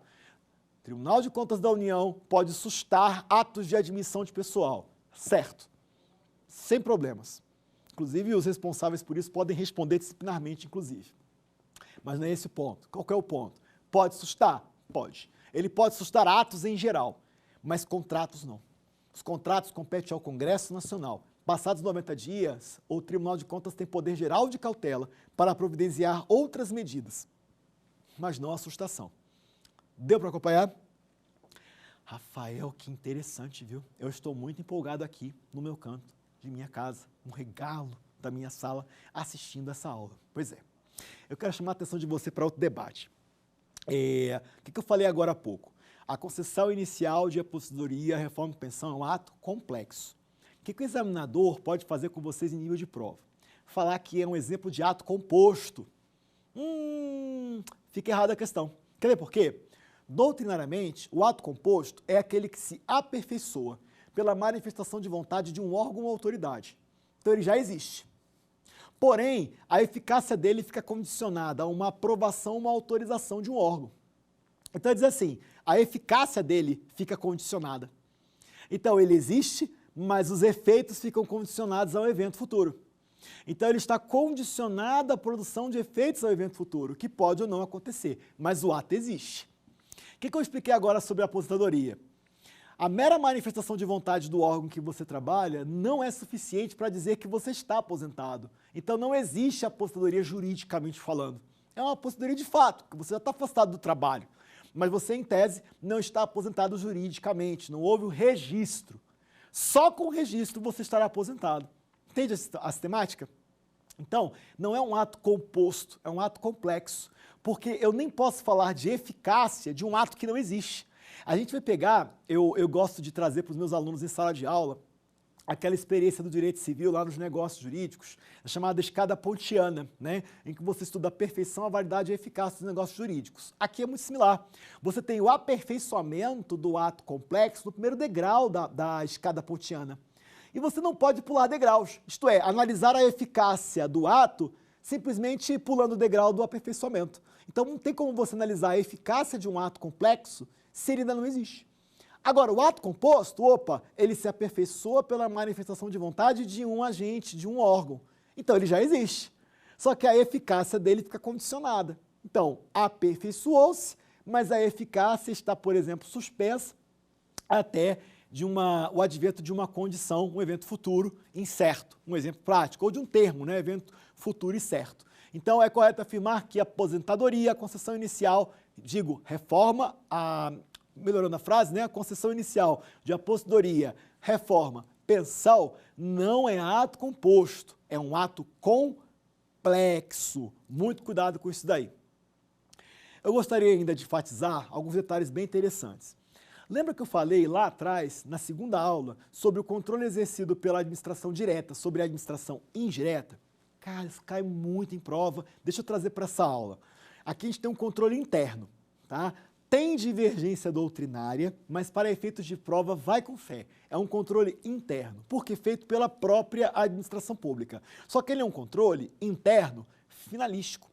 O Tribunal de Contas da União pode sustar atos de admissão de pessoal, certo, sem problemas. Inclusive, os responsáveis por isso podem responder disciplinarmente, inclusive. Mas não é esse o ponto. Qual que é o ponto? Pode sustar? Pode. Ele pode sustar atos em geral, mas contratos não. Os contratos competem ao Congresso Nacional. Passados 90 dias, o Tribunal de Contas tem poder geral de cautela para providenciar outras medidas, mas não a sustação. Deu para acompanhar? Rafael, que interessante, viu? Eu estou muito empolgado aqui no meu canto de minha casa, um regalo da minha sala, assistindo essa aula. Pois é, eu quero chamar a atenção de você para outro debate. O que eu falei agora há pouco? A concessão inicial de aposentadoria, reforma de pensão é um ato complexo. O que o examinador pode fazer com vocês em nível de prova? Falar que é um exemplo de ato composto. Fica errada a questão. Quer ver por quê? Doutrinariamente, o ato composto é aquele que se aperfeiçoa pela manifestação de vontade de um órgão ou autoridade. Então, ele já existe. Porém, a eficácia dele fica condicionada a uma aprovação, uma autorização de um órgão. Então, diz assim, a eficácia dele fica condicionada. Então, ele existe, mas os efeitos ficam condicionados ao evento futuro. Então, ele está condicionado à produção de efeitos ao evento futuro, que pode ou não acontecer, mas o ato existe. O que eu expliquei agora sobre a aposentadoria? A mera manifestação de vontade do órgão que você trabalha não é suficiente para dizer que você está aposentado. Então, não existe aposentadoria juridicamente falando. É uma aposentadoria de fato, que você já está afastado do trabalho. Mas você, em tese, não está aposentado juridicamente, não houve o registro. Só com o registro você estará aposentado. Entende a sistemática? Então, não é um ato composto, é um ato complexo. Porque eu nem posso falar de eficácia de um ato que não existe. A gente vai pegar, eu gosto de trazer para os meus alunos em sala de aula, aquela experiência do direito civil lá nos negócios jurídicos, é chamada escada pontiana, né? Em que você estuda a perfeição, a validade e a eficácia dos negócios jurídicos. Aqui é muito similar. Você tem o aperfeiçoamento do ato complexo no primeiro degrau da escada pontiana. E você não pode pular degraus, isto é, analisar a eficácia do ato simplesmente pulando o degrau do aperfeiçoamento. Então não tem como você analisar a eficácia de um ato complexo se ele ainda não existe. Agora, o ato composto, ele se aperfeiçoa pela manifestação de vontade de um agente, de um órgão. Então, ele já existe. Só que a eficácia dele fica condicionada. Então, aperfeiçoou-se, mas a eficácia está, por exemplo, suspensa até o advento de uma condição, um evento futuro incerto, um exemplo prático, ou de um termo, né, evento futuro incerto. Então, é correto afirmar que a aposentadoria, a concessão inicial, melhorando a frase, né? A concessão inicial de aposentadoria, reforma, pensão, não é ato composto, é um ato complexo. Muito cuidado com isso daí. Eu gostaria ainda de enfatizar alguns detalhes bem interessantes. Lembra que eu falei lá atrás, na segunda aula, sobre o controle exercido pela administração direta sobre a administração indireta? Cara, isso cai muito em prova. Deixa eu trazer para essa aula. Aqui a gente tem um controle interno, tá? Tem divergência doutrinária, mas para efeitos de prova vai com fé. É um controle interno, porque feito pela própria administração pública. Só que ele é um controle interno finalístico,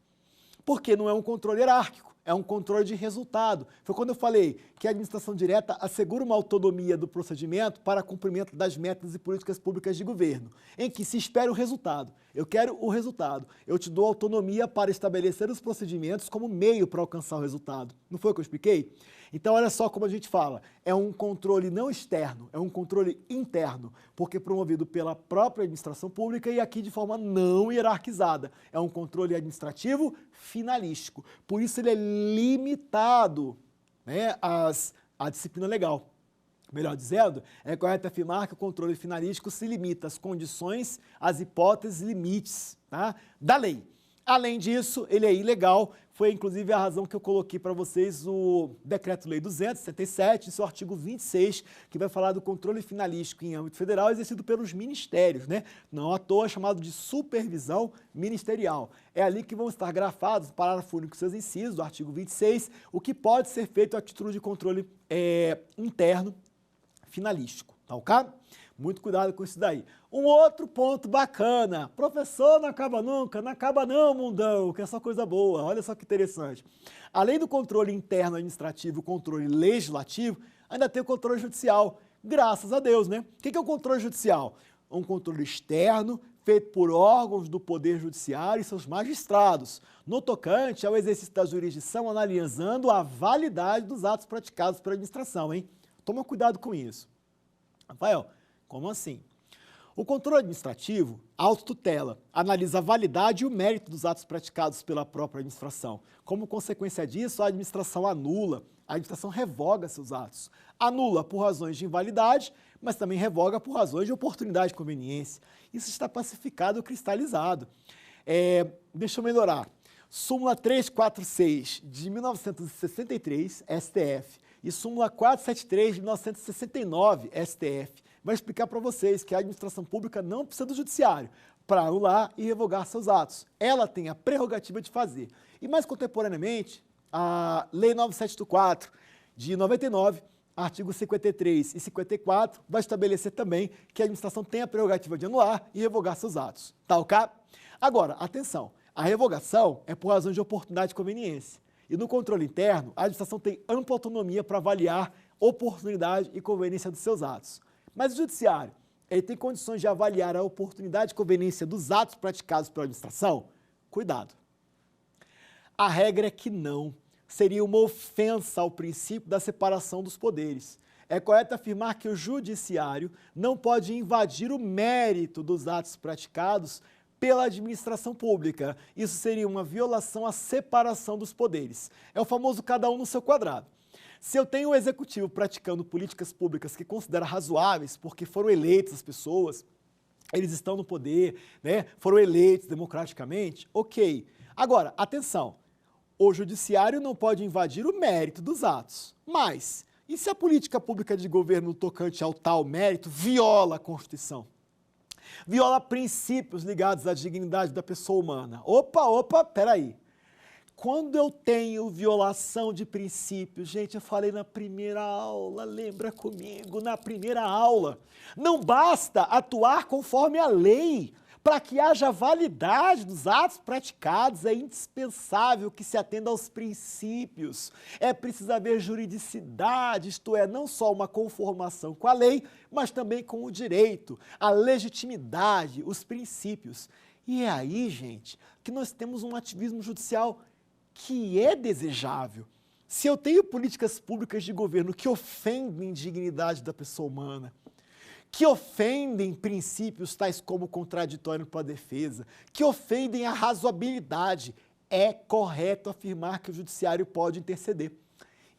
porque não é um controle hierárquico, é um controle de resultado. Foi quando eu falei que a administração direta assegura uma autonomia do procedimento para cumprimento das metas e políticas públicas de governo, em que se espera o resultado. Eu quero o resultado. Eu te dou autonomia para estabelecer os procedimentos como meio para alcançar o resultado. Não foi o que eu expliquei? Então, olha só como a gente fala. É um controle não externo, é um controle interno, porque promovido pela própria administração pública e aqui de forma não hierarquizada. É um controle administrativo finalístico. Por isso ele é limitado, né, à disciplina legal. Melhor dizendo, é correto afirmar que o controle finalístico se limita às condições, às hipóteses e limites, tá, da lei. Além disso, ele é ilegal, foi inclusive a razão que eu coloquei para vocês o Decreto-Lei 277, em seu artigo 26, que vai falar do controle finalístico em âmbito federal exercido pelos ministérios, né? Não à toa chamado de supervisão ministerial. É ali que vão estar grafados, no parágrafo único, seus incisos, do artigo 26, o que pode ser feito a título de controle interno finalístico, tá ok? Muito cuidado com isso daí. Um outro ponto bacana, professor, não acaba nunca, não acaba não, mundão, que é só coisa boa, olha só que interessante. Além do controle interno administrativo, o controle legislativo, ainda tem o controle judicial, graças a Deus, né? O que é o controle judicial? Um controle externo, feito por órgãos do Poder Judiciário e seus magistrados, no tocante ao exercício da jurisdição, analisando a validade dos atos praticados pela administração, hein? Toma cuidado com isso. Rafael, como assim? O controle administrativo, autotutela, analisa a validade e o mérito dos atos praticados pela própria administração. Como consequência disso, a administração anula, a administração revoga seus atos. Anula por razões de invalidade, mas também revoga por razões de oportunidade e conveniência. Isso está pacificado, cristalizado. Deixa eu melhorar. Súmula 346 de 1963, STF, e súmula 473 de 1969, STF, vai explicar para vocês que a administração pública não precisa do judiciário para anular e revogar seus atos. Ela tem a prerrogativa de fazer. E mais contemporaneamente, a Lei 9784 de 99, artigos 53 e 54, vai estabelecer também que a administração tem a prerrogativa de anular e revogar seus atos. Tá ok? Agora, atenção, a revogação é por razão de oportunidade e conveniência. E no controle interno, a administração tem ampla autonomia para avaliar oportunidade e conveniência dos seus atos. Mas o judiciário, ele tem condições de avaliar a oportunidade e conveniência dos atos praticados pela administração? Cuidado. A regra é que não. Seria uma ofensa ao princípio da separação dos poderes. É correto afirmar que o judiciário não pode invadir o mérito dos atos praticados pela administração pública. Isso seria uma violação à separação dos poderes. É o famoso cada um no seu quadrado. Se eu tenho o executivo praticando políticas públicas que considera razoáveis, porque foram eleitas as pessoas, eles estão no poder, né, foram eleitos democraticamente, ok. Agora, atenção, o judiciário não pode invadir o mérito dos atos, mas E se a política pública de governo tocante ao tal mérito viola a Constituição? Viola princípios ligados à dignidade da pessoa humana. Opa, peraí. Quando eu tenho violação de princípios, gente, eu falei na primeira aula, lembra comigo, na primeira aula, não basta atuar conforme a lei. Para que haja validade dos atos praticados, é indispensável que se atenda aos princípios. É preciso haver juridicidade, isto é, não só uma conformação com a lei, mas também com o direito, a legitimidade, os princípios. E é aí, gente, que nós temos um ativismo judicial que é desejável. Se eu tenho políticas públicas de governo que ofendem a dignidade da pessoa humana, que ofendem princípios tais como contraditório para a defesa, que ofendem a razoabilidade, é correto afirmar que o judiciário pode interceder.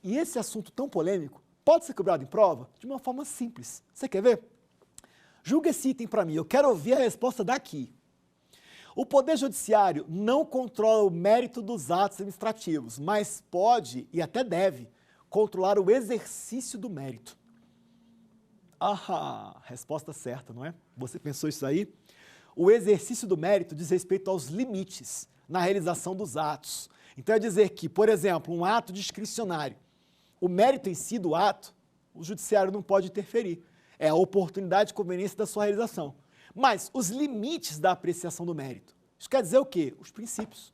E esse assunto tão polêmico pode ser cobrado em prova de uma forma simples. Você quer ver? Julga esse item para mim, eu quero ouvir a resposta daqui. O Poder Judiciário não controla o mérito dos atos administrativos, mas pode e até deve controlar o exercício do mérito. Ah, resposta certa, não é? Você pensou isso aí? O exercício do mérito diz respeito aos limites na realização dos atos. Então é dizer que, por exemplo, um ato discricionário, o mérito em si do ato, o judiciário não pode interferir. É a oportunidade e conveniência da sua realização. Mas os limites da apreciação do mérito, isso quer dizer o quê? Os princípios.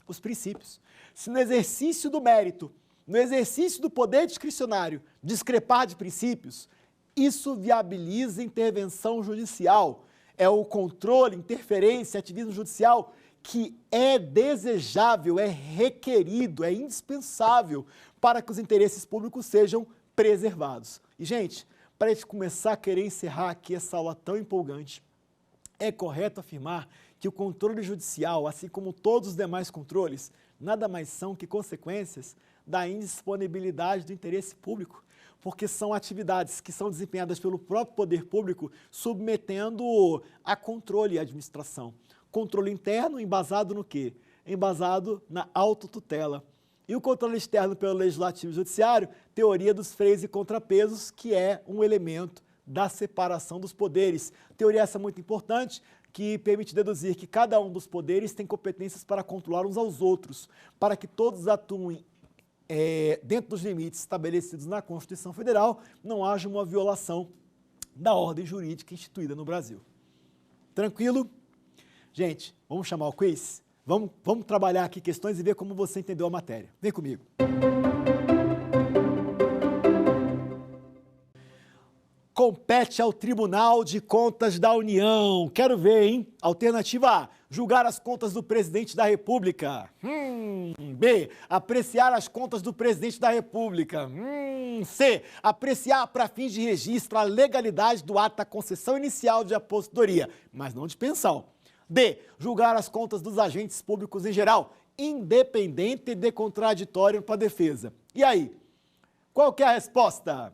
Os princípios. Se no exercício do mérito, no exercício do poder discricionário, discrepar de princípios, isso viabiliza intervenção judicial. É o controle, interferência, ativismo judicial que é desejável, é requerido, é indispensável para que os interesses públicos sejam preservados. E, gente, para a gente começar a querer encerrar aqui essa aula tão empolgante, é correto afirmar que o controle judicial, assim como todos os demais controles, nada mais são que consequências da indisponibilidade do interesse público, porque são atividades que são desempenhadas pelo próprio poder público, submetendo a controle e administração. Controle interno embasado no quê? Embasado na autotutela. E o controle externo pelo Legislativo e Judiciário, teoria dos freios e contrapesos, que é um elemento da separação dos poderes. Teoria essa muito importante, que permite deduzir que cada um dos poderes tem competências para controlar uns aos outros, para que todos atuem dentro dos limites estabelecidos na Constituição Federal, não haja uma violação da ordem jurídica instituída no Brasil. Tranquilo? Gente, vamos chamar o quiz? Vamos trabalhar aqui questões e ver como você entendeu a matéria. Vem comigo. Compete ao Tribunal de Contas da União. Quero ver, hein? Alternativa A, julgar as contas do Presidente da República. B, apreciar as contas do Presidente da República. C, apreciar para fins de registro a legalidade do ato da concessão inicial de aposentadoria, mas não de pensão. D, julgar as contas dos agentes públicos em geral, independente de contraditório para a defesa. E aí, qual que é a resposta?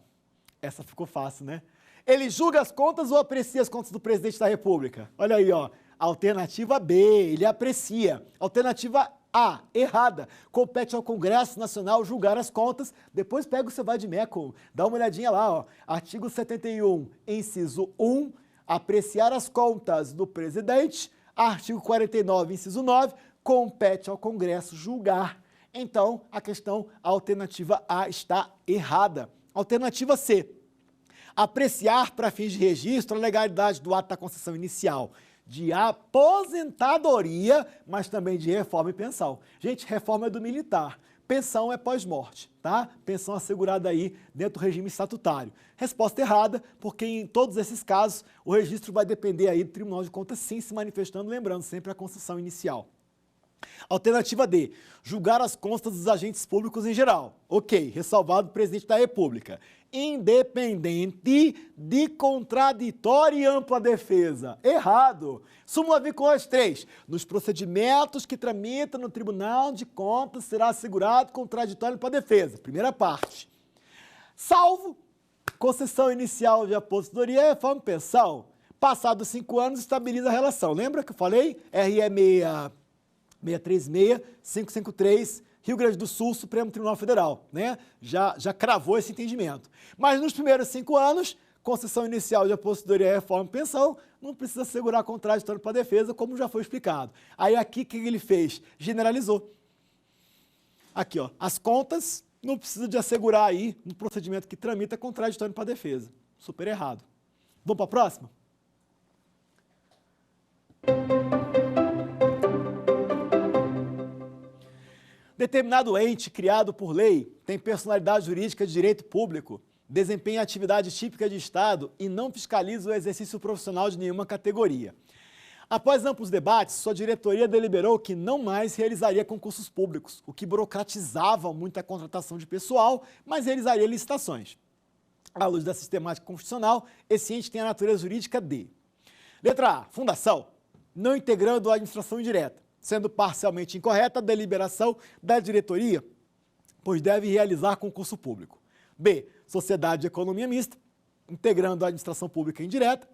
Essa ficou fácil, né? Ele julga as contas ou aprecia as contas do Presidente da República? Olha aí, ó. Alternativa B, ele aprecia. Alternativa A, errada. Compete ao Congresso Nacional julgar as contas. Depois pega o seu vade-mecum, dá uma olhadinha lá, ó. Artigo 71, inciso 1, apreciar as contas do Presidente. Artigo 49, inciso 9, compete ao Congresso julgar. Então, a alternativa A está errada. Alternativa C, apreciar para fins de registro a legalidade do ato da concessão inicial de aposentadoria, mas também de reforma e pensão. Gente, reforma é do militar, pensão é pós-morte, tá? Pensão assegurada aí dentro do regime estatutário. Resposta errada, porque em todos esses casos o registro vai depender aí do Tribunal de Contas, sim, se manifestando, lembrando sempre a concessão inicial. Alternativa D, julgar as contas dos agentes públicos em geral. Ok, ressalvado o Presidente da República. Independente de contraditória e ampla defesa. Errado. Súmula vinculante 3. Nos procedimentos que tramitam no Tribunal de Contas será assegurado contraditório e ampla defesa. Primeira parte. Salvo concessão inicial de aposentadoria e reforma e pensão. Passados 5 anos, estabiliza a relação. Lembra que eu falei? RE 636, 553, Rio Grande do Sul, Supremo Tribunal Federal, né? Já cravou esse entendimento. Mas nos primeiros 5 anos, concessão inicial de aposentadoria, reforma e pensão, não precisa assegurar contraditório para a defesa, como já foi explicado. Aí aqui, o que ele fez? Generalizou. Aqui, ó, as contas não precisa de assegurar aí no procedimento que tramita contraditório para a defesa. Super errado. Vamos para a próxima? Determinado ente criado por lei tem personalidade jurídica de direito público, desempenha atividade típica de Estado e não fiscaliza o exercício profissional de nenhuma categoria. Após amplos debates, sua diretoria deliberou que não mais realizaria concursos públicos, o que burocratizava muito a contratação de pessoal, mas realizaria licitações. À luz da sistemática constitucional, esse ente tem a natureza jurídica de: letra A, fundação, não integrando a administração indireta, sendo parcialmente incorreta a deliberação da diretoria, pois deve realizar concurso público. B, sociedade de economia mista, integrando a administração pública indireta,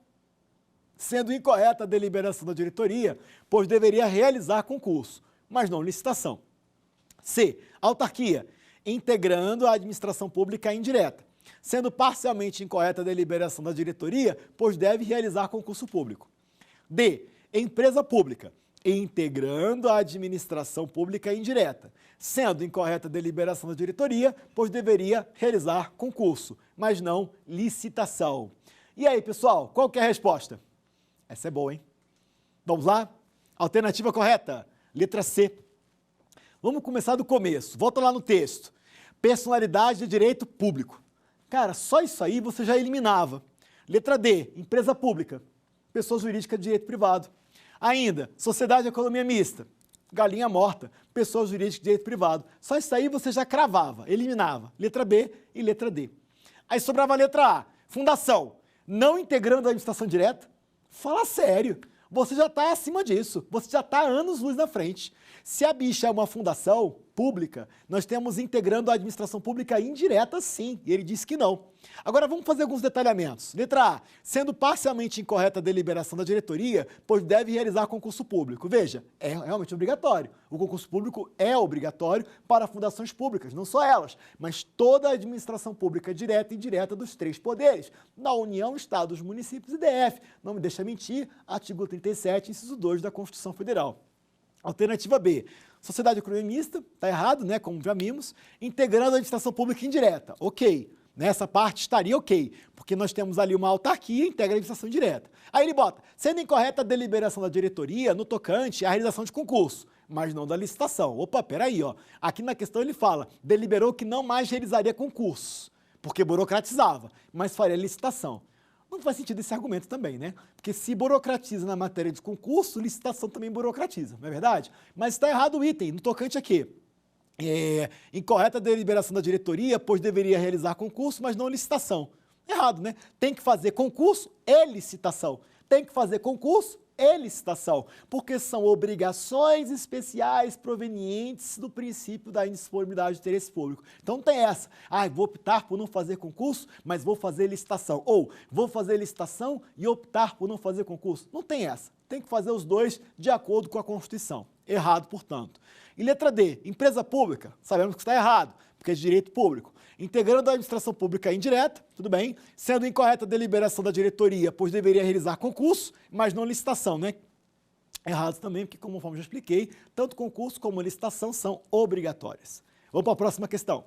sendo incorreta a deliberação da diretoria, pois deveria realizar concurso, mas não licitação. C, autarquia, integrando a administração pública indireta, sendo parcialmente incorreta a deliberação da diretoria, pois deve realizar concurso público. D, empresa pública, integrando a administração pública indireta, sendo incorreta a deliberação da diretoria, pois deveria realizar concurso, mas não licitação. E aí, pessoal, qual que é a resposta? Essa é boa, hein? Vamos lá? Alternativa correta, letra C. Vamos começar do começo. Volta lá no texto. Personalidade de direito público. Cara, só isso aí você já eliminava. Letra D, empresa pública, pessoa jurídica de direito privado. Ainda, sociedade de economia mista, galinha morta, pessoa jurídica de direito privado. Só isso aí você já cravava, eliminava. Letra B e letra D. Aí sobrava a letra A, fundação, não integrando a administração direta. Fala sério, você já está acima disso, você já está anos-luz na frente. Se a bicha é uma fundação pública, nós temos integrando a administração pública indireta, sim, e ele disse que não. Agora vamos fazer alguns detalhamentos. Letra A, sendo parcialmente incorreta a deliberação da diretoria, pois deve realizar concurso público. Veja, é realmente obrigatório. O concurso público é obrigatório para fundações públicas, não só elas, mas toda a administração pública direta e indireta dos 3 poderes, da União, Estados, municípios e DF. Não me deixa mentir, artigo 37, inciso 2 da Constituição Federal. Alternativa B, sociedade economista, está errado, né, como já vimos, integrando a administração pública indireta, ok. Nessa parte estaria ok, porque nós temos ali uma autarquia e integra a administração direta. Aí ele bota, sendo incorreta a deliberação da diretoria no tocante à realização de concurso, mas não da licitação. Opa, peraí, ó. Aqui na questão ele fala, deliberou que não mais realizaria concurso, porque burocratizava, mas faria licitação. Não faz sentido esse argumento também, né? Porque se burocratiza na matéria de concurso, licitação também burocratiza, não é verdade? Mas está errado o item, no tocante aqui. Incorreta a deliberação da diretoria, pois deveria realizar concurso, mas não licitação. Errado, né? Tem que fazer concurso e licitação. Tem que fazer concurso e licitação, porque são obrigações especiais provenientes do princípio da indisponibilidade de interesse público. Então não tem essa, vou optar por não fazer concurso, mas vou fazer licitação, ou vou fazer licitação e optar por não fazer concurso. Não tem essa, tem que fazer os dois de acordo com a Constituição. Errado, portanto. E letra D, empresa pública, sabemos que está errado, porque é de direito público. Integrando a administração pública indireta, tudo bem, sendo incorreta a deliberação da diretoria, pois deveria realizar concurso, mas não licitação, né? Errado também, porque conforme já expliquei, tanto concurso como licitação são obrigatórias. Vamos para a próxima questão.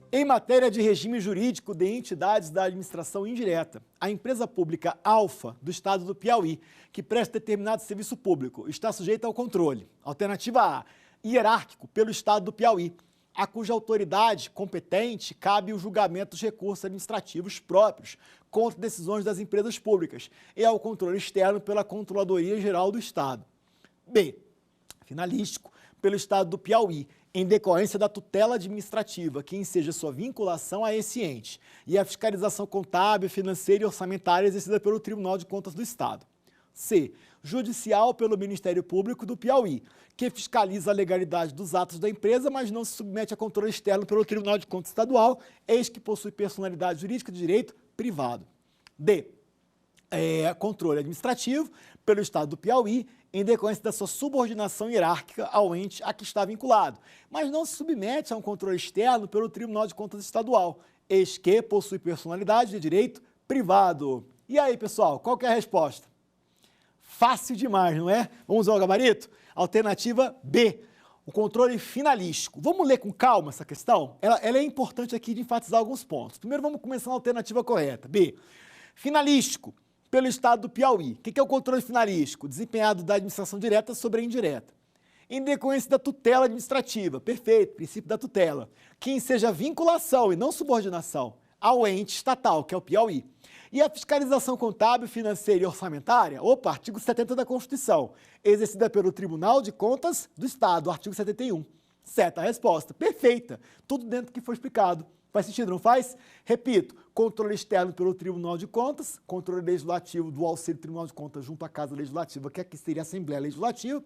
Em matéria de regime jurídico de entidades da administração indireta, a empresa pública Alfa, do estado do Piauí, que presta determinado serviço público, está sujeita ao controle. Alternativa A, hierárquico pelo estado do Piauí, a cuja autoridade competente cabe o julgamento dos recursos administrativos próprios contra decisões das empresas públicas e ao controle externo pela Controladoria Geral do Estado. B, finalístico pelo estado do Piauí, em decorrência da tutela administrativa, que enseja sua vinculação a esse ente, e a fiscalização contábil, financeira e orçamentária exercida pelo Tribunal de Contas do Estado. C, judicial pelo Ministério Público do Piauí, que fiscaliza a legalidade dos atos da empresa, mas não se submete a controle externo pelo Tribunal de Contas Estadual, eis que possui personalidade jurídica de direito privado. D, controle administrativo pelo Estado do Piauí, em decorrência da sua subordinação hierárquica ao ente a que está vinculado, mas não se submete a um controle externo pelo Tribunal de Contas Estadual, eis que possui personalidade de direito privado. E aí, pessoal, qual que é a resposta? Fácil demais, não é? Vamos ao gabarito? Alternativa B, o controle finalístico. Vamos ler com calma essa questão? Ela é importante aqui de enfatizar alguns pontos. Primeiro, vamos começar na alternativa correta. B, finalístico, pelo Estado do Piauí. O que é o controle finalístico? Desempenhado da administração direta sobre a indireta. Em decorrência da tutela administrativa, perfeito, princípio da tutela, que enseja vinculação e não subordinação ao ente estatal, que é o Piauí. E a fiscalização contábil, financeira e orçamentária, artigo 70 da Constituição, exercida pelo Tribunal de Contas do Estado, artigo 71. Certa a resposta, perfeita, tudo dentro do que foi explicado. Faz sentido, não faz? Repito, controle externo pelo Tribunal de Contas, controle legislativo do auxílio Tribunal de Contas junto à Casa Legislativa, que aqui seria a Assembleia Legislativa.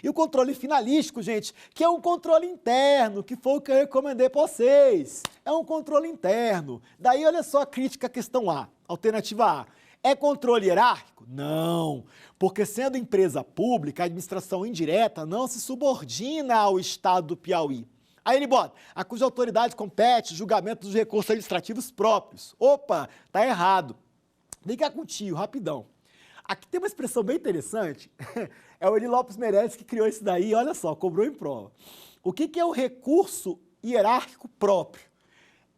E o controle finalístico, gente, que é um controle interno, que foi o que eu recomendei para vocês. É um controle interno. Daí, olha só a crítica à questão A, alternativa A. É controle hierárquico? Não, porque sendo empresa pública, a administração indireta não se subordina ao Estado do Piauí. Aí ele bota, a cuja autoridade compete julgamento dos recursos administrativos próprios. Opa, tá errado. Vem cá contigo, rapidão. Aqui tem uma expressão bem interessante, é o Eli Lopes Meirelles que criou isso daí, olha só, cobrou em prova. O que é o recurso hierárquico próprio?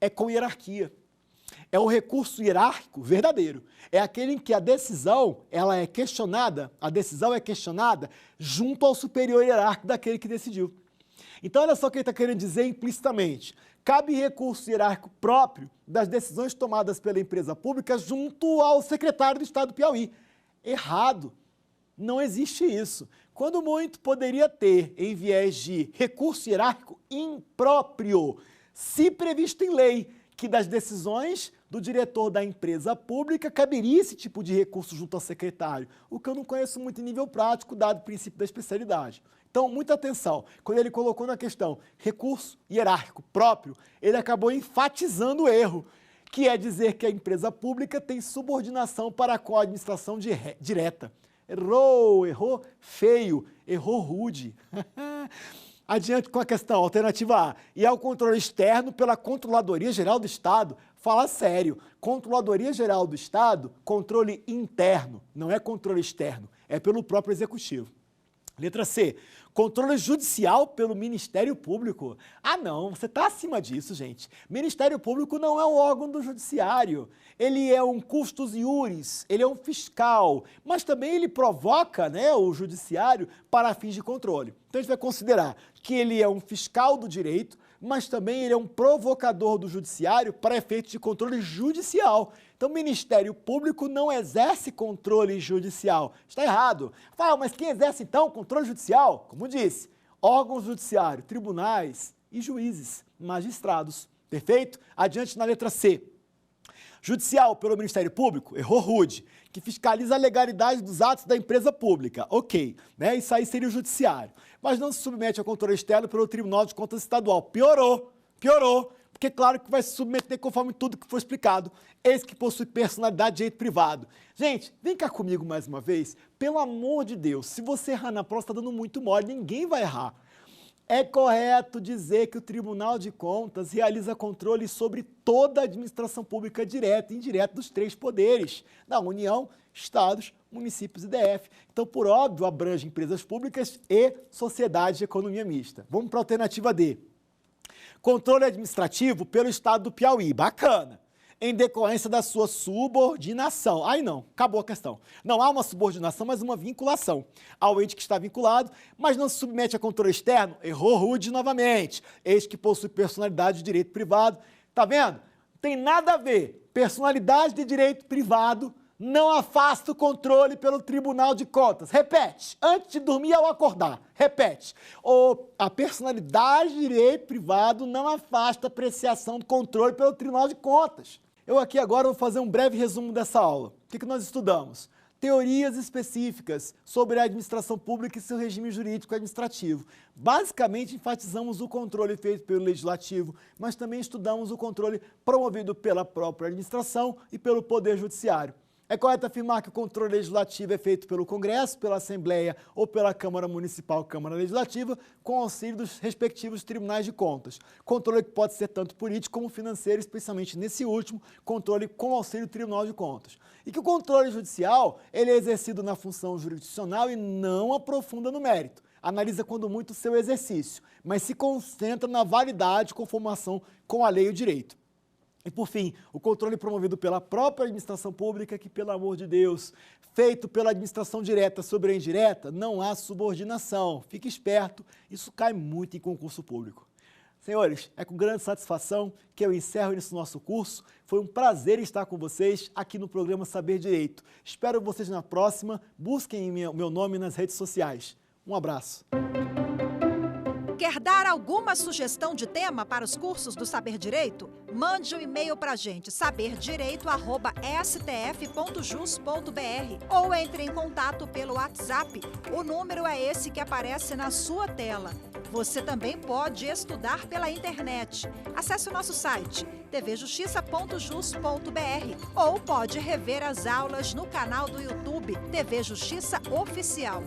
É com hierarquia. É o recurso hierárquico verdadeiro. É aquele em que a decisão é questionada junto ao superior hierárquico daquele que decidiu. Então, olha só o que ele está querendo dizer implicitamente. Cabe recurso hierárquico próprio das decisões tomadas pela empresa pública junto ao secretário do Estado do Piauí. Errado. Não existe isso. Quando muito, poderia ter, em viés de recurso hierárquico impróprio, se previsto em lei que das decisões do diretor da empresa pública caberia esse tipo de recurso junto ao secretário, o que eu não conheço muito em nível prático, dado o princípio da especialidade. Então, muita atenção, quando ele colocou na questão recurso hierárquico próprio, ele acabou enfatizando o erro, que é dizer que a empresa pública tem subordinação para com a administração direta. Errou feio, errou rude. Adiante com a questão, alternativa A. E ao controle externo pela Controladoria Geral do Estado. Fala sério, Controladoria Geral do Estado, controle interno, não é controle externo, é pelo próprio Executivo. Letra C, controle judicial pelo Ministério Público. Ah não, você está acima disso, gente. Ministério Público não é um órgão do Judiciário. Ele é um custos iuris, ele é um fiscal, mas também ele provoca, o Judiciário para fins de controle. Então a gente vai considerar que ele é um fiscal do direito, mas também ele é um provocador do Judiciário para efeitos de controle judicial. Então, o Ministério Público não exerce controle judicial. Está errado. Fala, mas quem exerce, então, controle judicial? Como disse, órgãos judiciários, tribunais e juízes, magistrados. Perfeito? Adiante na letra C. Judicial pelo Ministério Público, errou rude, que fiscaliza a legalidade dos atos da empresa pública. Ok, isso aí seria o Judiciário. Mas não se submete ao controle externo pelo Tribunal de Contas Estadual. Piorou, porque claro que vai se submeter conforme tudo que foi explicado. Esse que possui personalidade de direito privado. Gente, vem cá comigo mais uma vez. Pelo amor de Deus, se você errar na prova, está dando muito mole, ninguém vai errar. É correto dizer que o Tribunal de Contas realiza controle sobre toda a administração pública direta e indireta dos três poderes, da União, Estados, municípios e DF. Então, por óbvio, abrange empresas públicas e sociedade de economia mista. Vamos para a alternativa D. Controle administrativo pelo Estado do Piauí. Bacana. Em decorrência da sua subordinação. Aí não, acabou a questão. Não há uma subordinação, mas uma vinculação ao ente que está vinculado, mas não se submete a controle externo. Errou rude novamente. Ente que possui personalidade de direito privado. Tá vendo? Tem nada a ver. Personalidade de direito privado não afasta o controle pelo Tribunal de Contas. Repete, antes de dormir ao acordar. Repete. A personalidade de direito privado não afasta a apreciação do controle pelo Tribunal de Contas. Eu aqui agora vou fazer um breve resumo dessa aula. O que nós estudamos? Teorias específicas sobre a administração pública e seu regime jurídico administrativo. Basicamente, enfatizamos o controle feito pelo Legislativo, mas também estudamos o controle promovido pela própria administração e pelo Poder Judiciário. É correto afirmar que o controle legislativo é feito pelo Congresso, pela Assembleia ou pela Câmara Municipal, Câmara Legislativa, com auxílio dos respectivos tribunais de contas. Controle que pode ser tanto político como financeiro, especialmente nesse último, controle com auxílio do Tribunal de Contas. E que o controle judicial ele é exercido na função jurisdicional e não aprofunda no mérito. Analisa quando muito o seu exercício, mas se concentra na validade e conformação com a lei e o direito. E, por fim, o controle promovido pela própria administração pública, que, pelo amor de Deus, feito pela administração direta sobre a indireta, não há subordinação. Fique esperto, isso cai muito em concurso público. Senhores, é com grande satisfação que eu encerro esse nosso curso. Foi um prazer estar com vocês aqui no programa Saber Direito. Espero vocês na próxima. Busquem meu nome nas redes sociais. Um abraço. Quer dar alguma sugestão de tema para os cursos do Saber Direito? Mande um e-mail para a gente, saberdireito@stf.jus.br, ou entre em contato pelo WhatsApp. O número é esse que aparece na sua tela. Você também pode estudar pela internet. Acesse o nosso site tvjustiça.jus.br ou pode rever as aulas no canal do YouTube TV Justiça Oficial.